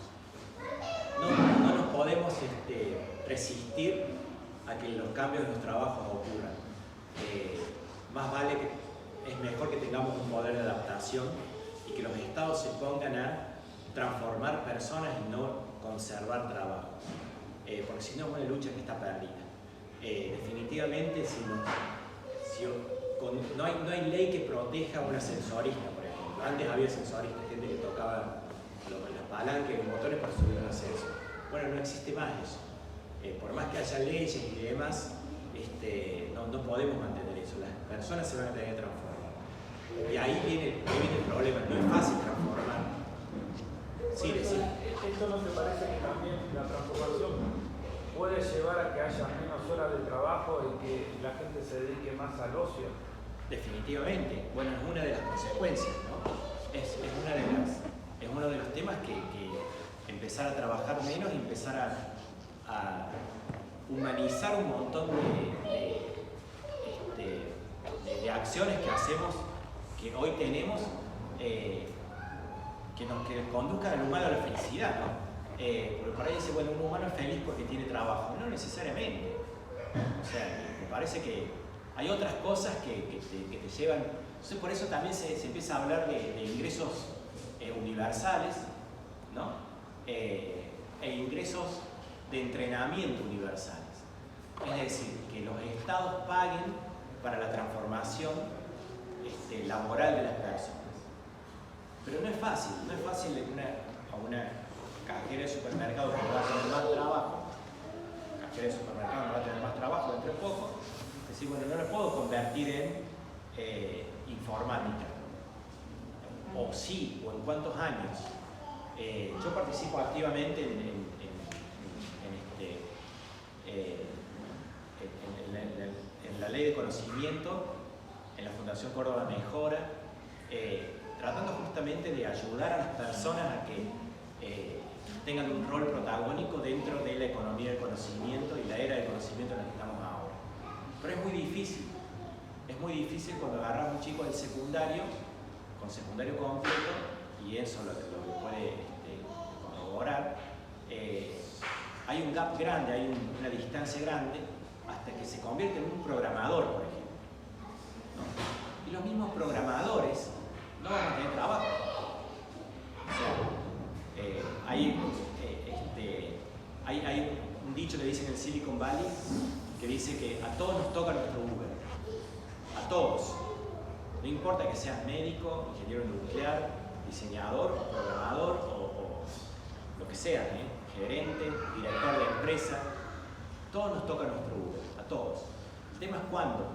No nos podemos resistir a que los cambios de los trabajos ocurran. Más vale que es mejor que tengamos un poder de adaptación y que los estados se pongan a transformar personas y no conservar trabajo. Porque si no es una lucha que está perdida. Definitivamente, no hay ley que proteja a un ascensorista, por ejemplo. Antes había ascensoristas, gente que tocaba las palancas y los motores para subir un ascenso. Bueno, no existe más eso. Por más que haya leyes y demás, no podemos mantener eso. Las personas se van a tener que transformar. Y ahí viene el problema. No es fácil transformar. Sí, decir. ¿Esto no te parece que también la transformación puede llevar a que haya menos horas de trabajo y que la gente se dedique más al ocio? Definitivamente. Bueno, es una de las consecuencias, ¿no? Es uno de los temas que empezar a trabajar menos y empezar a humanizar un montón de acciones que hacemos, que hoy tenemos, que conduzcan al humano a la felicidad, ¿no? Porque por ahí dice, bueno, un humano es feliz porque tiene trabajo. No necesariamente. O sea, me parece que hay otras cosas que te llevan. Entonces, por eso también se empieza a hablar de ingresos universales, ¿no? E ingresos de entrenamiento universales. Es decir, que los estados paguen para la transformación laboral de las personas. Pero no es fácil a una cajera de supermercado que va a tener más trabajo, cajera de supermercado no va a tener más trabajo dentro de poco, decir, bueno, no lo puedo convertir en informática. O sí, o en cuántos años. Yo participo activamente en la ley de conocimiento, en la Fundación Córdoba Mejora, tratando justamente de ayudar a las personas a que tengan un rol protagónico dentro de la economía del conocimiento y la era del conocimiento en la que estamos ahora. Pero es muy difícil cuando agarras a un chico del secundario, con secundario completo, y eso lo puede corroborar. Hay un gap grande, hay una distancia grande, hasta que se convierte en un programador, por ejemplo, ¿no? Y los mismos programadores no van a tener trabajo. O sea, hay un dicho que dicen en el Silicon Valley que dice que a todos nos toca nuestro Uber. A todos. No importa que seas médico, ingeniero nuclear, diseñador, programador o lo que sea, gerente, director de empresa, todos nos toca nuestro Uber, a todos. El tema es cuándo.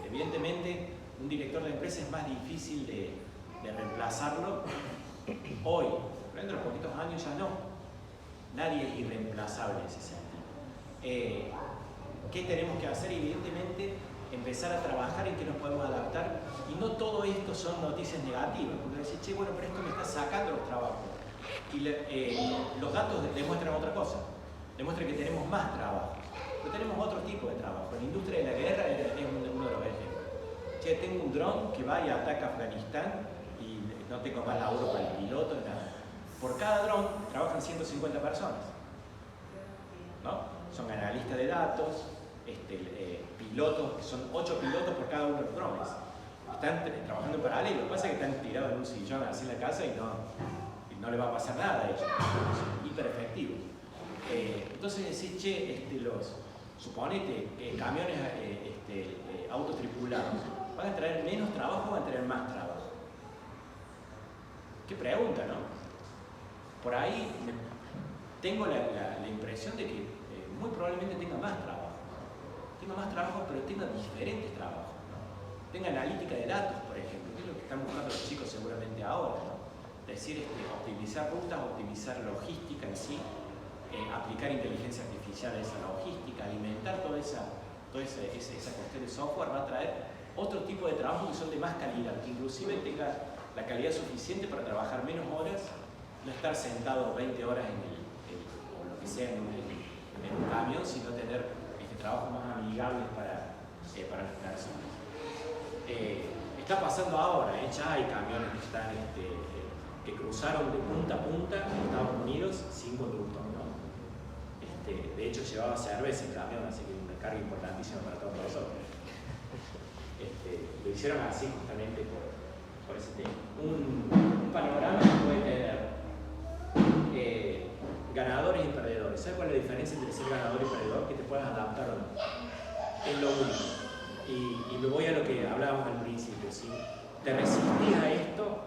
Evidentemente, un director de empresa es más difícil de reemplazarlo hoy, pero dentro de poquitos años ya no. Nadie es irreemplazable en ese sentido. ¿Qué tenemos que hacer? Evidentemente, empezar a trabajar en qué nos podemos adaptar, y no todo esto son noticias negativas, porque decir, che, bueno, pero esto me está sacando los trabajos. Y los datos demuestran otra cosa, demuestran que tenemos más trabajo, pero tenemos otro tipo de trabajo. La industria de la guerra es uno de los ejemplos. Che, tengo un dron que va y ataca Afganistán y no tengo más laburo para el piloto, nada. Por cada dron trabajan 150 personas, ¿no? Son analistas de datos, pilotos, son 8 pilotos por cada uno de los drones. Están trabajando en paralelo, lo que pasa es que están tirados en un sillón así en la casa y no les va a pasar nada a ellos. Son hiper efectivos. Entonces decís, che, suponete camiones, autos tripulados, ¿van a traer menos trabajo o van a traer más trabajo? Qué pregunta, ¿no? Por ahí tengo la impresión de que muy probablemente tenga más trabajo, pero tenga diferentes trabajos, ¿no? Tenga analítica de datos, por ejemplo, que es lo que están buscando los chicos seguramente ahora, ¿no? Es decir, optimizar rutas, optimizar logística en sí, aplicar inteligencia artificial a esa logística, alimentar toda esa cuestión de software, va a traer otro tipo de trabajo que son de más calidad, que inclusive tenga la calidad suficiente para trabajar menos horas, no estar sentado 20 horas o lo que sea en un camión, sino tener trabajos más amigables para las personas. Está pasando ahora, ya hay camiones que están que cruzaron de punta a punta en Estados Unidos sin conductor, ¿no? De hecho llevaba cerveza el camión, así que una carga importantísima para todos nosotros. Lo hicieron así justamente por ese tema. Un panorama que puede tener ganadores y perdedores. ¿Sabes cuál es la diferencia entre ser ganador y perdedor? Que te puedas adaptar o no. Es lo único. Y me voy a lo que hablábamos al principio. Si te resistís a esto,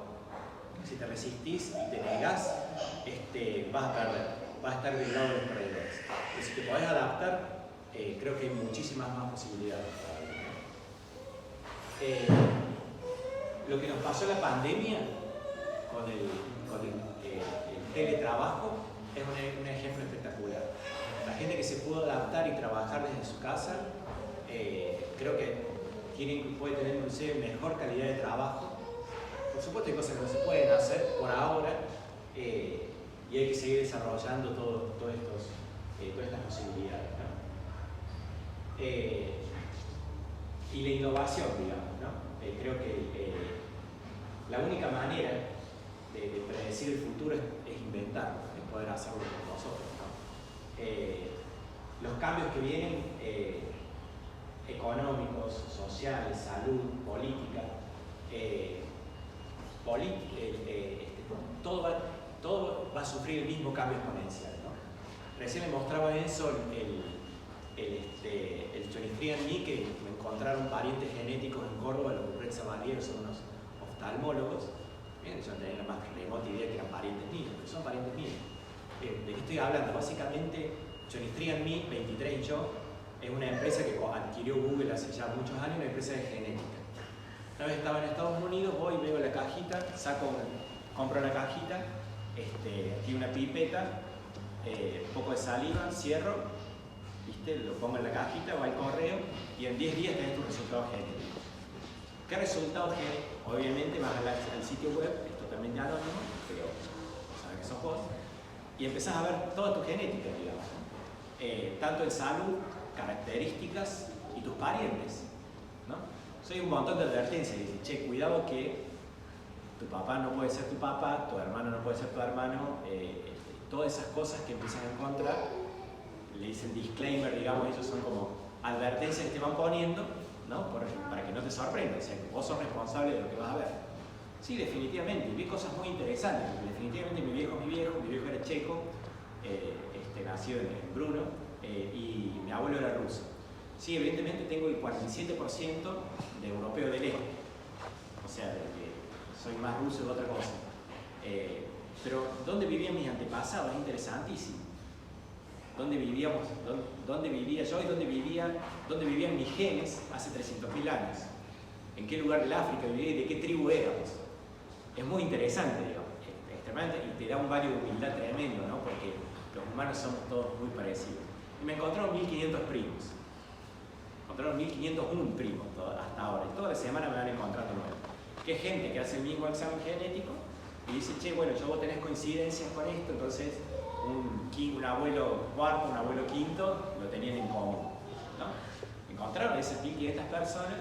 si te resistís y te negás, vas a perder. Vas a estar del lado de los perdedores. Pero si te podés adaptar, creo que hay muchísimas más posibilidades. Lo que nos pasó en la pandemia con el teletrabajo es un ejemplo espectacular. La gente que se pudo adaptar y trabajar desde su casa, creo que puede tener inclusive mejor calidad de trabajo. Por supuesto hay cosas que no se pueden hacer por ahora y hay que seguir desarrollando todas estas posibilidades, ¿no? Y la innovación, digamos, ¿no? Creo que la única manera de predecir el futuro es inventarlo, es poder hacerlo con nosotros, ¿no? Los cambios que vienen, económicos, sociales, salud, política, todo va a sufrir el mismo cambio exponencial, ¿no? Recién me mostraba eso el 23andMe, que me encontraron parientes genéticos en Córdoba, los Burret Savalier, son unos oftalmólogos. Yo no tenía la más remota idea que eran parientes míos, pero son parientes míos. ¿De qué estoy hablando? Básicamente, 23andMe, 23 y yo, es una empresa que adquirió Google hace ya muchos años, una empresa de genética. Una vez estaba en Estados Unidos, voy, veo la cajita, compro la cajita, aquí una pipeta, un poco de saliva, cierro, ¿viste? Lo pongo en la cajita, va al correo y en 10 días tenés tu resultado genético. ¿Qué resultado genético? Obviamente vas al sitio web, es totalmente anónimo, pero sabes que sos vos, y empezás a ver toda tu genética, digamos, ¿no? Tanto en salud, características y tus parientes, ¿no? Soy un montón de advertencias, dice, che, cuidado que tu papá no puede ser tu papá, tu hermano no puede ser tu hermano, todas esas cosas que empiezan a encontrar, le dicen disclaimer, digamos, ellos son como advertencias que te van poniendo, ¿no? Para que no te sorprenda, o sea, que vos sos responsable de lo que vas a ver. Sí, definitivamente, vi cosas muy interesantes. Definitivamente mi viejo era checo, nacido en Brno, y mi abuelo era ruso. Sí, evidentemente tengo el 47% de europeo del este, o sea, soy más ruso que otra cosa. Pero ¿dónde vivían mis antepasados? Es interesantísimo. ¿Dónde vivía yo y dónde vivían mis genes hace 300.000 años? ¿En qué lugar del África vivía y de qué tribu éramos? Es muy interesante, digamos, extremadamente, y te da un valor de humildad tremendo, ¿no? Porque los humanos somos todos muy parecidos. Y me encontraron 1500 primos. Encontraron 1501 primos hasta ahora. Y toda la semana me van encontrando nuevos. Que es gente que hace el mismo examen genético y dice, che, bueno, vos tenés coincidencias con esto, entonces un abuelo cuarto, un abuelo quinto, lo tenían en común, ¿no? Encontraron esas 1500 personas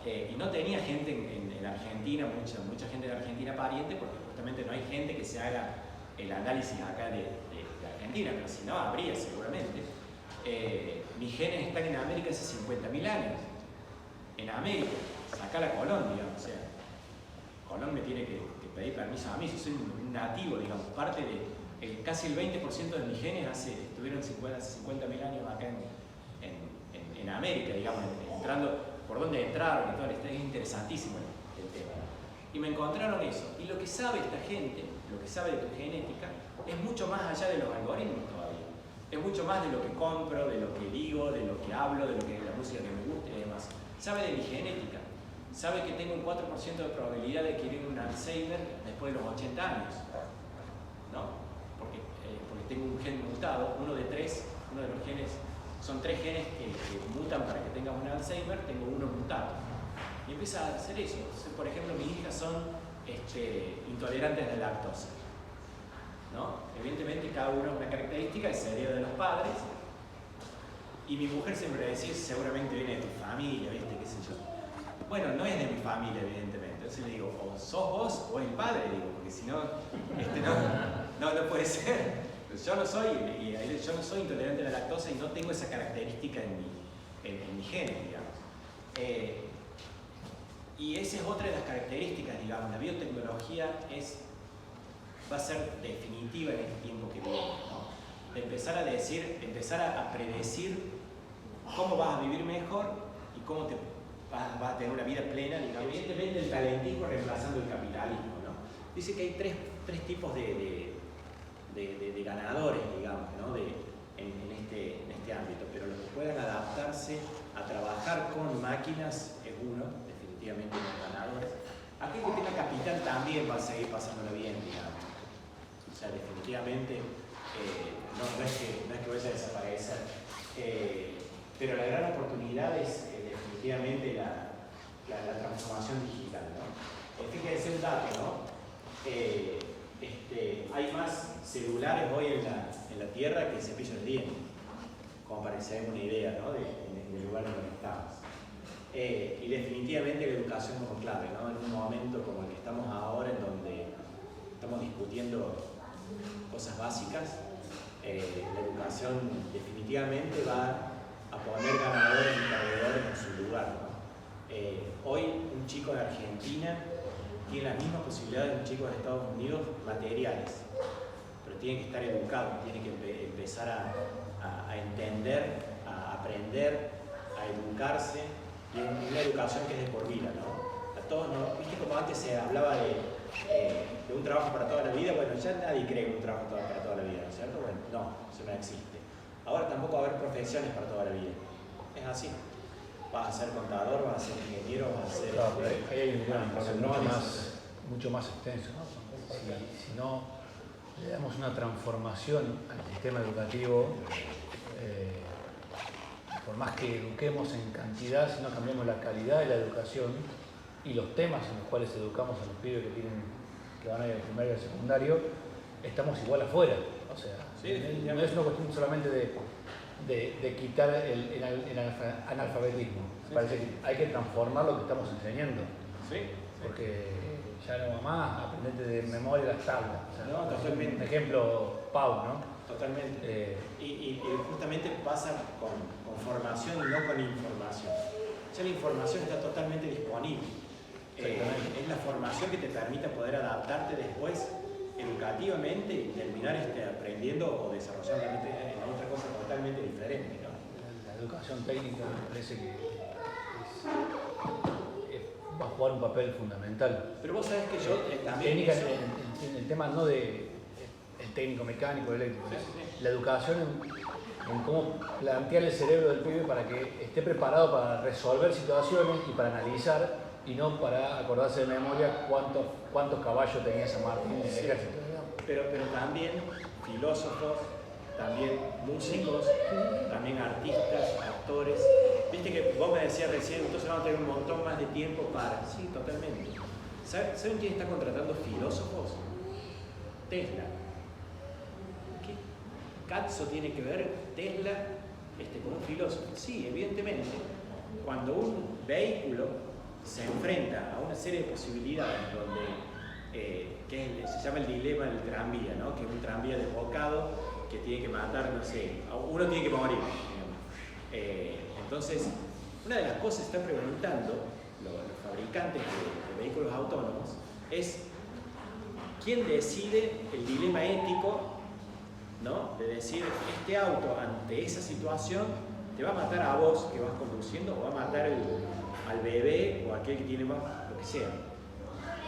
y no tenía gente en Argentina, mucha gente de Argentina pariente, porque justamente no hay gente que se haga el análisis acá de Argentina, pero si no, habría seguramente. Mis genes están en América hace 50.000 años. En América, saca la Colón, digamos, o sea, Colón me tiene que pedir permiso a mí, yo soy un nativo, digamos, parte de casi el 20% de mis genes estuvieron hace 50.000 años acá en América, digamos, entrando por donde entraron y todo, es interesantísimo el tema. Y me encontraron eso. Y lo que sabe esta gente, lo que sabe de tu genética, es mucho más allá de los algoritmos todavía. Es mucho más de lo que compro, de lo que digo, de lo que hablo, de la música que me gusta y demás. Sabe de mi genética. Sabe que tengo un 4% de probabilidad de adquirir un Alzheimer después de los 80 años. ¿No? Porque tengo un gen mutado, uno de los genes, son 3 genes que mutan para que tengas un Alzheimer, tengo uno mutado. Y empieza a hacer eso. Entonces, por ejemplo, mis hijas son intolerantes a la lactosa, ¿no? Evidentemente cada uno es una característica, es heredero de los padres, Y mi mujer siempre decía, seguramente viene de tu familia, ¿viste? ¿Qué sé yo? Bueno, no es de mi familia, evidentemente. Entonces le digo, o sos vos o el padre, digo, porque si no, no puede ser. Yo no soy intolerante a la lactosa y no tengo esa característica en mi genes, digamos. Y esa es otra de las características, digamos. La biotecnología va a ser definitiva en este tiempo que viene, ¿no? De empezar a predecir cómo vas a vivir mejor y cómo vas a tener una vida plena, digamos. Evidentemente el talentismo reemplazando el capitalismo, ¿no? Dice que hay tres tipos de ganadores, digamos, ¿no? en este ámbito, pero los que puedan adaptarse a trabajar con máquinas es uno, definitivamente los ganadores. Aquel que tenga capital también va a seguir pasándola bien, digamos. O sea, definitivamente no es que vaya a desaparecer. Pero la gran oportunidad es definitivamente la transformación digital, ¿no? Fíjense un dato, ¿no? Hay más celulares hoy en la Tierra que cepillos de dientes, como para que se den una idea, ¿no? del lugar en el que estamos. Y definitivamente la educación como clave, ¿no? En un momento como el que estamos ahora, en donde estamos discutiendo cosas básicas, la educación definitivamente va a poner ganadores y perdedores en su lugar, ¿no? Hoy un chico de Argentina tiene las mismas posibilidades de un chico de Estados Unidos materiales, pero tiene que estar educado, tiene que empezar a entender, a aprender, a educarse, y una educación que es de por vida, ¿no? A todos, ¿no? ¿Viste como antes se hablaba de un trabajo para toda la vida? Bueno, ya nadie cree en un trabajo para toda la vida, ¿no es cierto? Bueno, no, eso no existe. Ahora tampoco va a haber profesiones para toda la vida. Es así. Vas a ser contador, vas a ser ingeniero, vas a ser... Claro, ahí hay un tema mucho más extenso, ¿no? Si no le damos una transformación al sistema educativo, por más que eduquemos en cantidad, si no cambiamos la calidad de la educación y los temas en los cuales educamos a los pibes que van a ir al primario y al secundario, estamos igual afuera. O sea, sí, no es una cuestión solamente de quitar el analfabetismo. Sí, parece sí. que hay que transformar lo que estamos enseñando. Sí. Porque ya no va más, aprendete de memoria las tablas. O sea, No, totalmente. Un ejemplo, Pau, ¿no? Totalmente. Y justamente pasa con formación y no con información. Ya la información está totalmente disponible. Es la formación que te permite poder adaptarte después educativamente y terminar aprendiendo o desarrollando en otra cosa totalmente diferente, ¿no? La educación técnica me parece que va a jugar un papel fundamental. Pero vos sabés que yo también... Técnica en el tema no de el técnico mecánico, eléctrico, Sí, sí. La educación en cómo plantear el cerebro del pibe para que esté preparado para resolver situaciones y para analizar y no para acordarse de memoria cuántos caballos tenía San Martín en el ejército. Pero también filósofos, también músicos, también artistas, actores. Viste que vos me decías recién, entonces vamos a tener un montón más de tiempo para... Sí, totalmente. ¿Saben quién está contratando filósofos? Tesla. ¿Qué cazzo tiene que ver Tesla con un filósofo? Sí, evidentemente. Cuando un vehículo se enfrenta a una serie de posibilidades donde se llama el dilema del tranvía, ¿no? Que es un tranvía desbocado que tiene que matar, no sé, uno tiene que morir. Entonces, una de las cosas que están preguntando los fabricantes de vehículos autónomos es quién decide el dilema ético, ¿no? De decir, este auto ante esa situación te va a matar a vos que vas conduciendo o va a matar al bebé o a aquel que tiene más, lo que sea,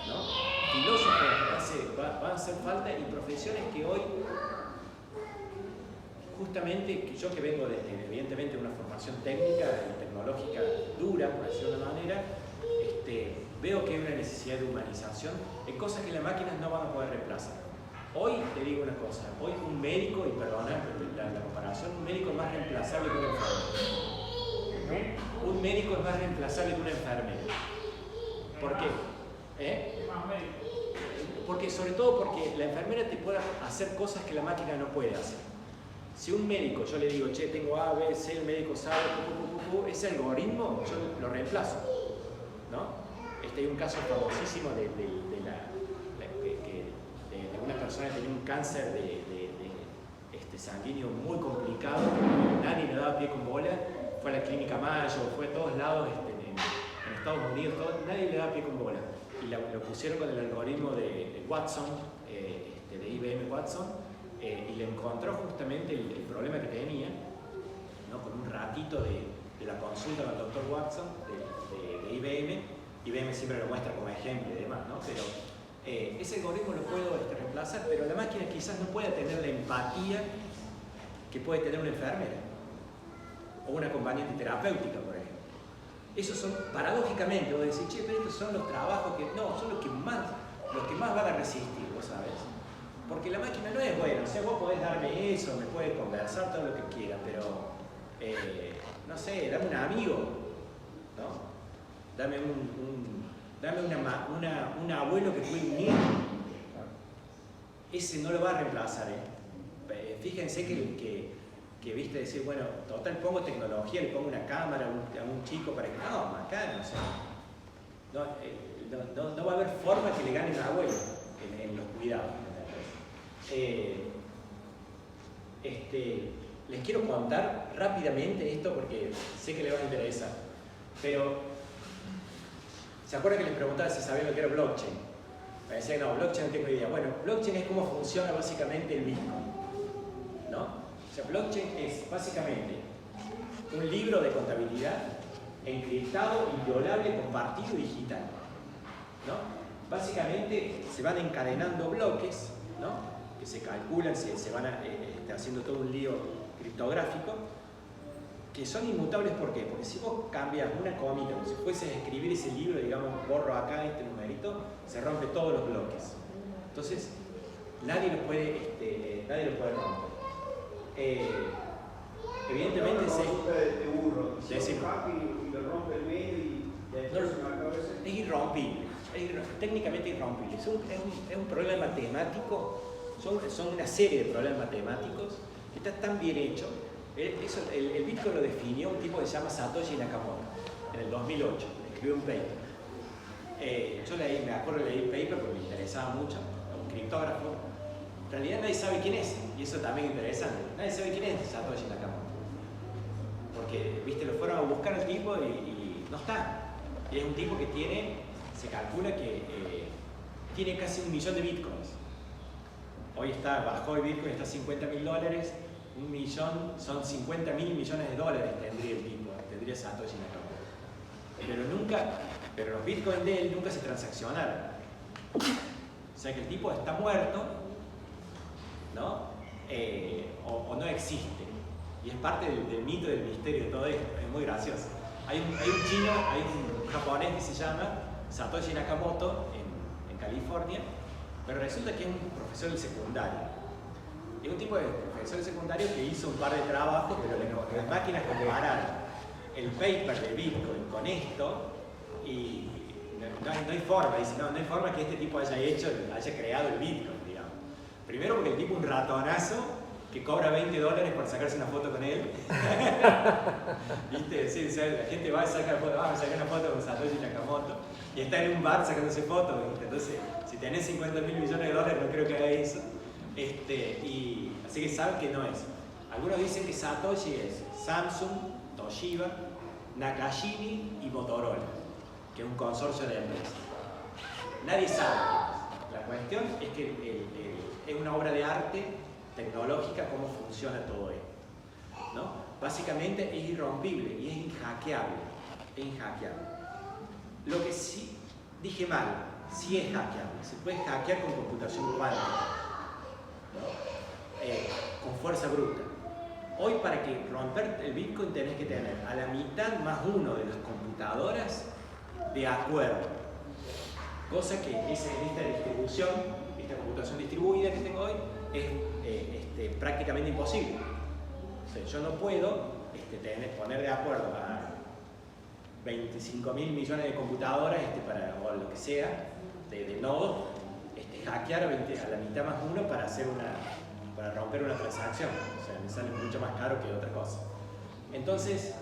¿no? Filósofos van a hacer falta y profesiones que hoy, justamente yo que vengo evidentemente de una formación técnica y tecnológica dura, por decirlo de una manera, veo que hay una necesidad de humanización en cosas que las máquinas no van a poder reemplazar. Hoy te digo una cosa, hoy un médico, y perdona la comparación, un médico es más reemplazable que un enfermero. Un médico es más reemplazable que un enfermero. ¿Por qué? Sobre todo porque la enfermera te puede hacer cosas que la máquina no puede hacer. Si un médico, yo le digo, che, tengo A, B, C, el médico sabe, ese algoritmo yo lo reemplazo, ¿no? Hay un caso famosísimo de una persona que tenía un cáncer sanguíneo muy complicado, nadie le daba pie con bola, fue a la clínica Mayo, fue a todos lados, en Estados Unidos, nadie le daba pie con bola. Y lo pusieron con el algoritmo de Watson, de IBM Watson, y le encontró justamente el problema que tenía, ¿no? Con un ratito de la consulta con el doctor Watson de IBM. IBM siempre lo muestra como ejemplo y demás, ¿no? Pero ese algoritmo lo puedo reemplazar, pero la máquina quizás no pueda tener la empatía que puede tener una enfermera o una acompañante terapéutica, por ejemplo. Esos son, paradójicamente, vos decís, che, pero estos son los trabajos que, no, son los que más van a resistir, vos sabés. Porque la máquina no es buena, o sea, vos podés darme eso, me puedes conversar todo lo que quieras, pero, no sé, dame un amigo, ¿no? Dame un abuelo que cuide un nieto. Ese no lo va a reemplazar, Fíjense que viste decir, bueno, total pongo tecnología, le pongo una cámara a un chico para que... No, acá no sé. No va a haber forma que le gane un abuelo en los cuidados. Les quiero contar rápidamente esto porque sé que les va a interesar. Pero, ¿se acuerdan que les preguntaba si sabían lo que era blockchain? Me decían, no, blockchain no tengo idea. Bueno, blockchain es cómo funciona básicamente el Bitcoin, ¿no? O sea, blockchain es básicamente un libro de contabilidad encriptado, inviolable, compartido digital, ¿no? Básicamente se van encadenando bloques, ¿no? Que se calculan, se van haciendo todo un lío criptográfico, que son inmutables. ¿Por qué? Porque si vos cambias una comita, como si fueses a escribir ese libro, digamos, borro acá este numerito, se rompe todos los bloques. Entonces, nadie lo puede romper. Evidentemente de burro, y lo rompe el medio y es irrompible, técnicamente irrompible. Es un problema matemático, son una serie de problemas matemáticos que está tan bien hecho. El Bitcoin lo definió un tipo que se llama Satoshi Nakamoto en el 2008, escribió un paper. Yo me acuerdo leí el paper porque me interesaba mucho, un criptógrafo. En realidad nadie sabe quién es, y eso también es interesante. Nadie sabe quién es Satoshi Nakamoto. Porque, viste, lo fueron a buscar al tipo y no está. Y es un tipo que se calcula que tiene casi 1 millón de bitcoins. Hoy bajó el bitcoin, está a $50.000. 1 millón son 50.000 millones de dólares tendría el tipo, tendría Satoshi Nakamoto. Pero los bitcoins de él nunca se transaccionaron. O sea que el tipo está muerto, ¿no? O no existe. Y es parte del mito, del misterio de todo esto. Es muy gracioso. Hay un japonés que se llama Satoshi Nakamoto en California, pero resulta que es un profesor del secundario. Es un tipo de profesor de secundario que hizo un par de trabajos, pero las máquinas compararon el paper de Bitcoin con esto y no hay forma. Dice, no hay forma que este tipo haya creado el Bitcoin, digamos. Primero porque el tipo es un ratonazo que cobra $20 por sacarse una foto con él. ¿Viste? Sí, la gente va a sacar una foto con Satoshi Nakamoto y está en un bar sacándose fotos. Entonces, si tenés $50.000 millones de dólares, no creo que haga eso. Así que saben que no es. Algunos dicen que Satoshi es Samsung, Toshiba, Nakajimi y Motorola, que es un consorcio de empresas. Nadie sabe. La cuestión es que es una obra de arte tecnológica cómo funciona todo esto, ¿no? Básicamente es irrompible y es inhackeable. Lo que sí dije mal, sí es hackeable. Se puede hackear con computación cuántica, ¿no? Con fuerza bruta. Hoy para que romper el Bitcoin tenés que tener a la mitad más uno de las computadoras de acuerdo. Cosa que en esta distribución, esta computación distribuida que tengo hoy, es prácticamente imposible. O sea, yo no puedo poner de acuerdo a 25.000 millones de computadoras o lo que sea, de nodos, hackear a la mitad más uno para hacer para romper una transacción, o sea, me sale mucho más caro que otra cosa. Entonces,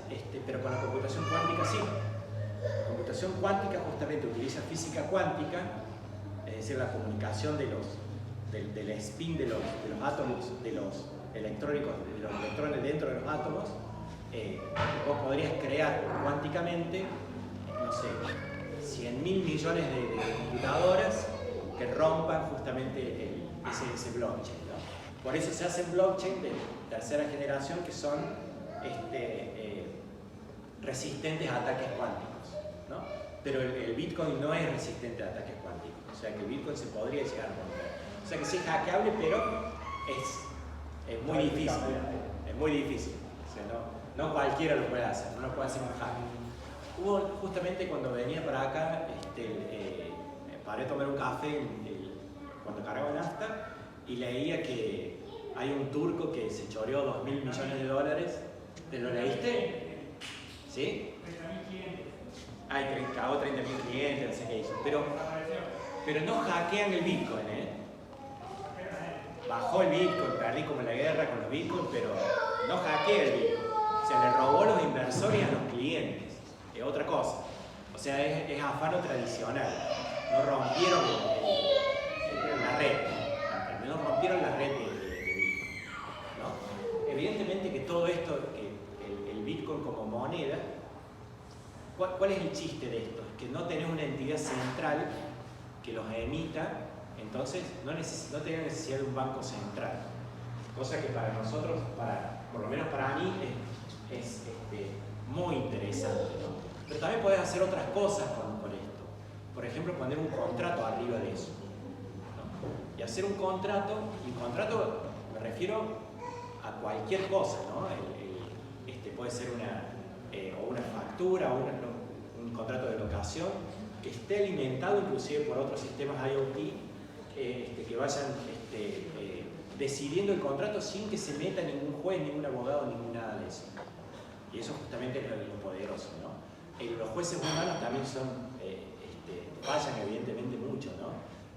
pero con la computación cuántica sí. La computación cuántica justamente utiliza física cuántica, es decir, la comunicación del spin de los átomos, de los electrónicos, de los electrones dentro de los átomos. Vos podrías crear cuánticamente, no sé, 100.000 millones de computadoras que rompan justamente ese blockchain, ¿no? Por eso se hacen blockchain de tercera generación que son resistentes a ataques cuánticos, ¿no? Pero el Bitcoin no es resistente a ataques cuánticos, o sea que el Bitcoin se podría llegar a romper. O sea que sí es hackeable, pero es muy difícil, es muy difícil. O sea, no cualquiera lo puede hacer, no lo puede hacer un hacker. Hubo justamente cuando venía para acá, paré a tomar un café cuando cargaba nafta y leía que hay un turco que se choreó 2.000 millones de dólares. ¿Te lo leíste? ¿Sí? Ay, cagó 30.000 clientes, no sé qué hizo. Pero no hackean el Bitcoin, ¿eh? Bajó el Bitcoin, perdí como la guerra con los Bitcoin, pero no hackea el Bitcoin. O sea, le robó los inversores a los clientes. Es otra cosa. O sea, es afano tradicional. No rompieron la red. No rompieron la red de Bitcoin, ¿no? Evidentemente que todo esto, que el Bitcoin como moneda, ¿cuál es el chiste de esto? Es que no tenés una entidad central que los emita, entonces no tenés necesidad de un banco central. Cosa que para nosotros, por lo menos para mí, es muy interesante, ¿no? Pero también podés hacer otras cosas con esto. Por ejemplo, poner un contrato arriba de eso, ¿no? Y hacer un contrato, me refiero a cualquier cosa, ¿no? Puede ser una factura o un contrato de locación que esté alimentado inclusive por otros sistemas IoT que vayan decidiendo el contrato sin que se meta ningún juez, ningún abogado, nada de eso. Y eso justamente es lo poderoso, ¿no? Los jueces humanos también fallan evidentemente mucho, ¿no?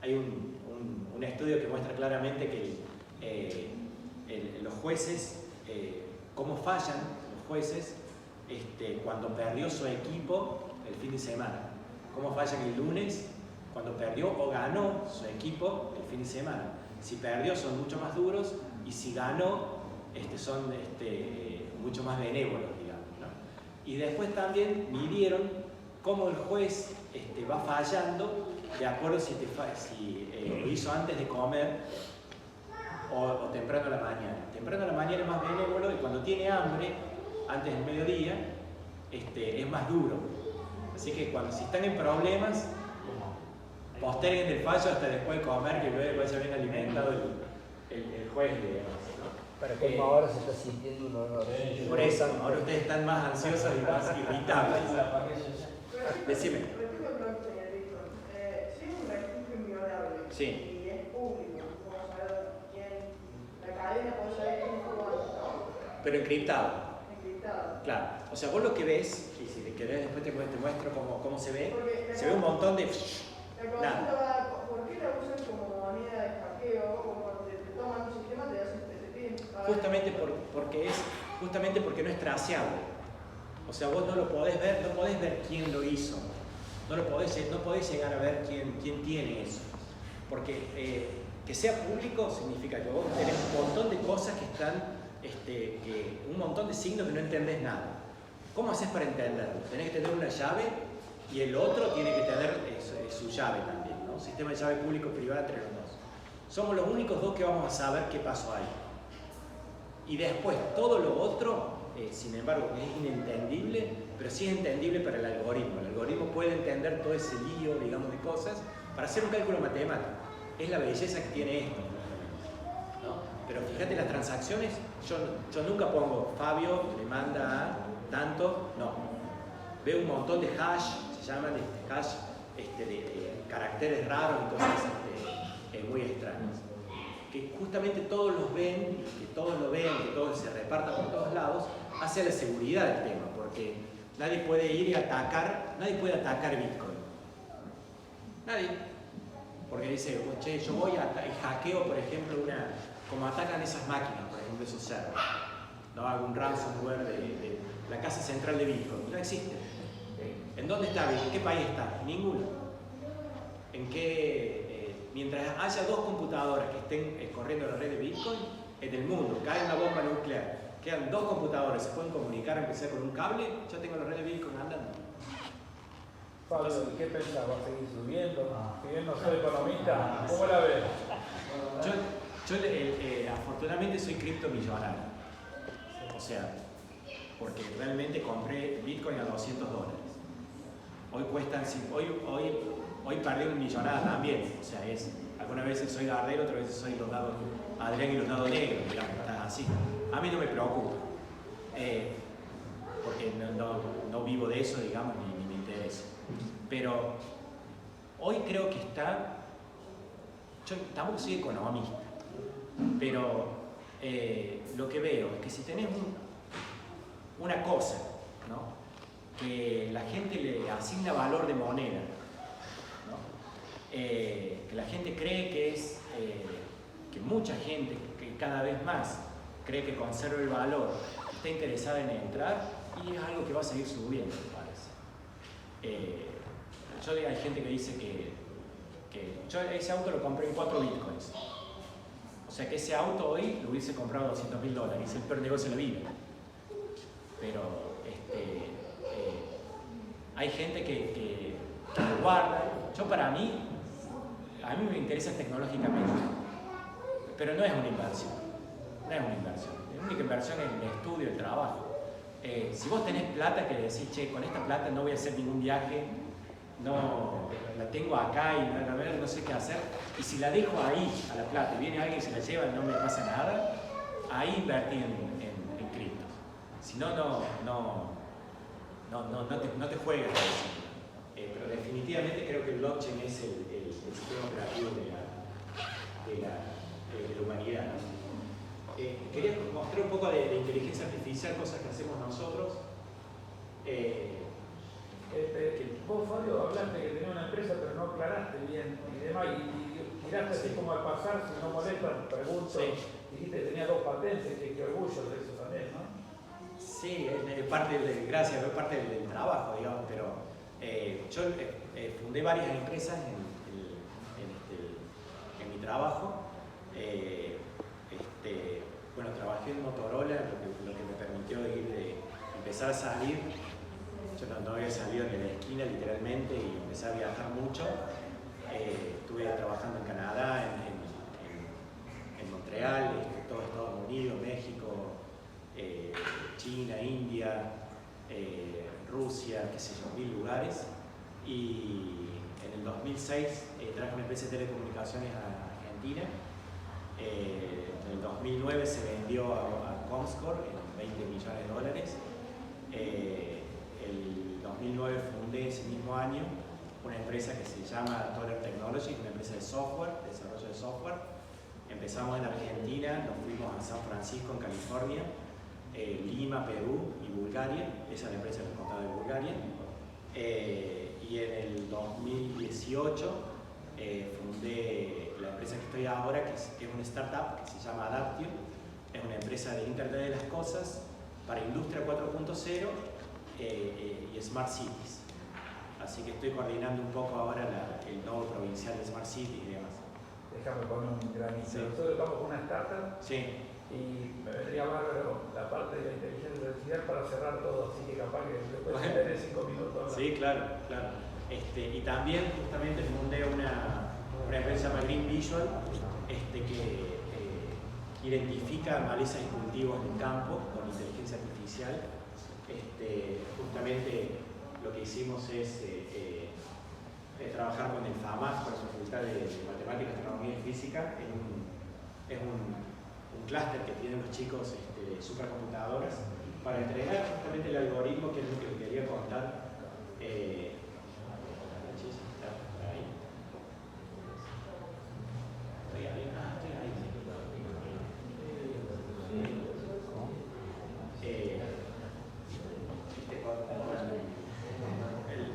Hay un estudio que muestra claramente que los jueces, cómo fallan los jueces cuando perdió su equipo el fin de semana, cómo fallan el lunes cuando perdió o ganó su equipo el fin de semana. Si perdió son mucho más duros y si ganó son mucho más benévolos, digamos, ¿no? Y después también midieron cómo el juez va fallando de acuerdo si lo hizo antes de comer o temprano a la mañana. Temprano a la mañana es más benévolo y cuando tiene hambre, antes del mediodía, es más duro. Así que si están en problemas, posterguen el fallo hasta después de comer, que luego vaya bien alimentado el juez, digamos, ¿no? Para que ahora se está sintiendo un olor. Por eso, ahora ustedes están más ansiosos y más irritables. Decime. Si es un registro inviolable Sí. y es público, ¿cómo saber quién? La cadena puede saber quién fue, ¿no? Pero encriptado. Encriptado. Claro. O sea, vos lo que ves, y si querés después te muestro cómo se ve, Porque se ve un montón de... La consulta nada. va, ¿por qué la usan como moneda de hackeo? O cuando te toman un sistema te piden justamente porque no es traceable. O sea, vos no podés ver quién lo hizo. No podés llegar a ver quién tiene eso. Porque que sea público significa que vos tenés un montón de cosas que están, un montón de signos que no entendés nada. ¿Cómo haces para entenderlo? Tenés que tener una llave y el otro tiene que tener su llave también, ¿no? Un sistema de llave público-privada entre los dos. Somos los únicos dos que vamos a saber qué pasó ahí. Y después, todo lo otro, sin embargo, es inentendible, pero sí es entendible para el algoritmo. El algoritmo puede entender todo ese lío, digamos, de cosas para hacer un cálculo matemático. Es la belleza que tiene esto, ¿no? Pero fíjate, las transacciones, yo nunca pongo Fabio le manda a tanto, no. Veo un montón de hash, se llaman hash de caracteres raros y cosas muy extrañas. Que justamente todos los ven, que todos lo vean, que todos se repartan por todos lados, hace la seguridad del tema, porque nadie puede ir y nadie puede atacar Bitcoin. Nadie. Porque dice, che, yo voy y hackeo, por ejemplo, como atacan esas máquinas, por ejemplo, esos servers. No algún ransomware de la casa central de Bitcoin. No existe. ¿En dónde está Bitcoin? ¿En qué país está? En ninguno. ¿En qué, mientras haya 2 computadoras que estén corriendo la red de Bitcoin, en el mundo cae una bomba nuclear, quedan 2 computadoras, se pueden comunicar, empezar con un cable, yo tengo la red de Bitcoin andando. Pablo, ¿qué pensás? ¿Va a seguir subiendo? Si bien no soy economista, ¿cómo la ves? Yo afortunadamente soy criptomillonario. O sea, porque realmente compré Bitcoin a $200. Hoy cuestan, hoy perdí una millonada también. O sea, algunas veces soy gardero, otras veces soy Adrián y los dados negros, digamos, estás así. A mí no me preocupa. Porque no vivo de eso, digamos, ni me interesa. Pero hoy creo que yo tampoco soy economista, pero lo que veo es que si tenés una cosa, ¿no?, que la gente le asigna valor de moneda, ¿no?, que la gente cree que mucha gente, que cada vez más cree que conserva el valor, está interesada en entrar, y es algo que va a seguir subiendo, me parece. Hay gente que dice que yo ese auto lo compré en 4 bitcoins. O sea que ese auto hoy lo hubiese comprado $200.000, es el peor negocio de la vida. Pero hay gente que lo guarda. A mí me interesa tecnológicamente, pero no es una inversión. No es una inversión. La única inversión es el estudio, el trabajo. Si vos tenés plata que decís, che, con esta plata no voy a hacer ningún viaje, no, la tengo acá y no sé qué hacer, y si la dejo ahí a la plata y viene alguien y se la lleva y no me pasa nada, ahí invertí en criptos. Si no te juegas a decir. Pero definitivamente creo que el blockchain es el sistema operativo de la humanidad. Quería mostrar un poco de inteligencia artificial, cosas que hacemos nosotros. Vos, Fabio, hablaste que tenía una empresa, pero no aclaraste bien y demás, y tiraste así como al pasar, si no molestan, pregunto. Sí. Dijiste que tenía 2 patentes, qué orgullo de eso también, ¿no? Sí, es parte es parte del trabajo, digamos, pero yo fundé varias empresas en mi trabajo. Bueno, trabajé en Motorola, lo que me permitió empezar a salir. Yo no había salido ni de la esquina literalmente y empecé a viajar mucho. Estuve trabajando en Canadá, en Montreal, todo Estados Unidos, México, China, India, Rusia, qué sé yo, 1000 lugares. Y en el 2006 traje una empresa de telecomunicaciones a Argentina. En el 2009 se vendió a Comscore en $20 millones. El 2009 fundé ese mismo año una empresa que se llama Toller Technology, una empresa de software, desarrollo de software. Empezamos en Argentina, nos fuimos a San Francisco, en California, Lima, Perú y Bulgaria. Esa es la empresa que les contaba de Bulgaria. Y en el 2018 fundé la empresa que estoy ahora, que es una startup que se llama Adaptio. Es una empresa de Internet de las Cosas para Industria 4.0 y Smart Cities. Así que estoy coordinando un poco ahora el nodo provincial de Smart Cities y demás. Déjame poner un granito. Sí. Nosotros estamos con una startup. Sí. Y me vendría bárbaro la parte de la inteligencia artificial para cerrar todo, así que capaz que después de tener 5 minutos. Sí, claro. Y también justamente fundé una empresa llamada Green Visual, que identifica malezas y cultivos en el campo con inteligencia artificial. Justamente lo que hicimos es trabajar con el FAMAS, con la Facultad de Matemáticas, Astronomía y Física. Es un clúster que tienen los chicos de supercomputadoras para entrenar justamente el algoritmo, que es lo que les quería contar.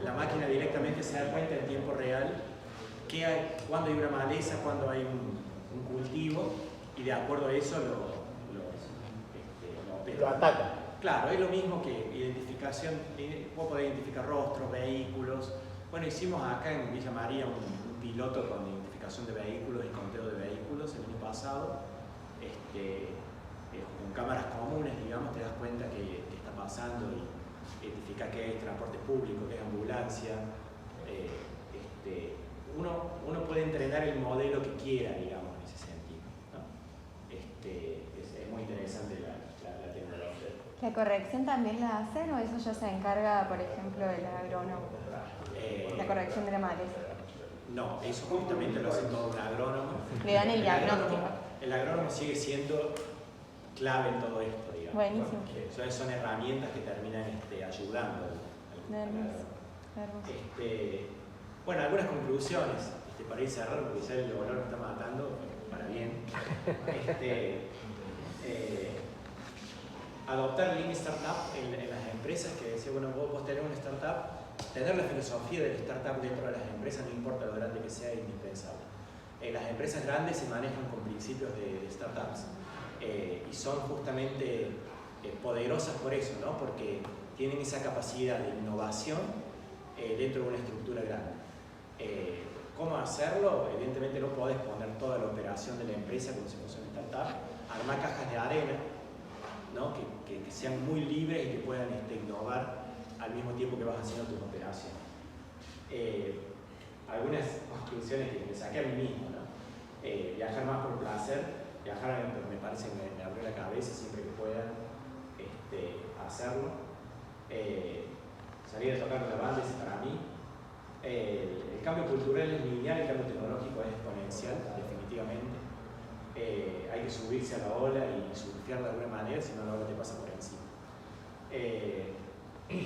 La máquina directamente se da cuenta en tiempo real cuando hay una maleza, cuando hay un cultivo, y de acuerdo a eso lo Lo ataca. Claro, es lo mismo que identificación, vos podés identificar rostros, vehículos. Bueno, hicimos acá en Villa María un piloto con identificación de vehículos y conteo de vehículos el año pasado. Con cámaras comunes, digamos, te das cuenta que está pasando y identifica qué es transporte público, qué es ambulancia. Uno puede entrenar el modelo que quiera, digamos, en ese sentido, ¿no? Es muy interesante la tecnología. ¿La corrección también la hacen o eso ya se encarga, por ejemplo, el agrónomo? La corrección de la maleza. No, eso justamente lo hace todo un agrónomo. Le dan el diagnóstico. El agrónomo sigue siendo clave en todo esto, digamos. Buenísimo. Son herramientas que terminan ayudando al Hermoso. agrónomo. Bueno, algunas conclusiones para ir cerrando, porque ya el olor me está matando, para bien. Adoptar Lean Startup en las empresas, que decía, bueno, vos tenés una startup, tener la filosofía del startup dentro de las empresas, no importa lo grande que sea, es indispensable. Las empresas grandes se manejan con principios de startups y son justamente poderosas por eso, ¿no? Porque tienen esa capacidad de innovación dentro de una estructura grande. ¿Cómo hacerlo? Evidentemente no podés poner toda la operación de la empresa como si fuese una startup, armar cajas de arena, ¿no? que sean muy libres y que puedan innovar al mismo tiempo que vas haciendo tus operaciones. Algunas conclusiones que me saqué a mí mismo, ¿no? Viajar más por placer, viajar me parece que me abrió la cabeza siempre que puedan hacerlo. Salir a tocar con la banda es para mí. El cambio cultural es lineal, el cambio tecnológico es exponencial, definitivamente. Hay que subirse a la ola y surfear de alguna manera, si no la ola te pasa por encima.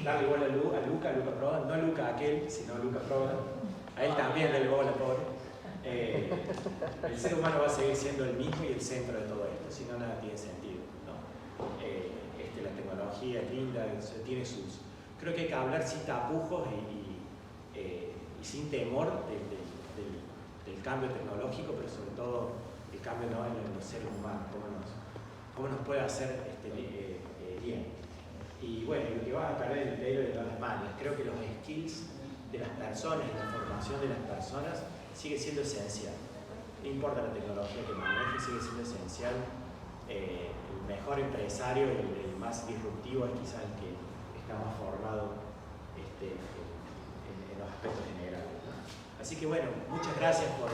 Darle bola a Luca Prodan, no a Luca aquel, sino a Luca Prodan. A él también le bola, pobre. El ser humano va a seguir siendo el mismo y el centro de todo esto, si no nada tiene sentido, ¿no? La tecnología es linda, tiene sus... Creo que hay que hablar sin tapujos y sin temor del cambio tecnológico, pero sobre todo el cambio, ¿no? en los seres humanos, cómo nos puede hacer bien. Y bueno, lo que vas a perder el pelo de todas las maneras. Creo que los skills de las personas y la formación de las personas sigue siendo esencial. No importa la tecnología que maneje, sigue siendo esencial. El mejor empresario, el más disruptivo es quizás el que está más formado en los aspectos generales, ¿no? Así que bueno, muchas gracias por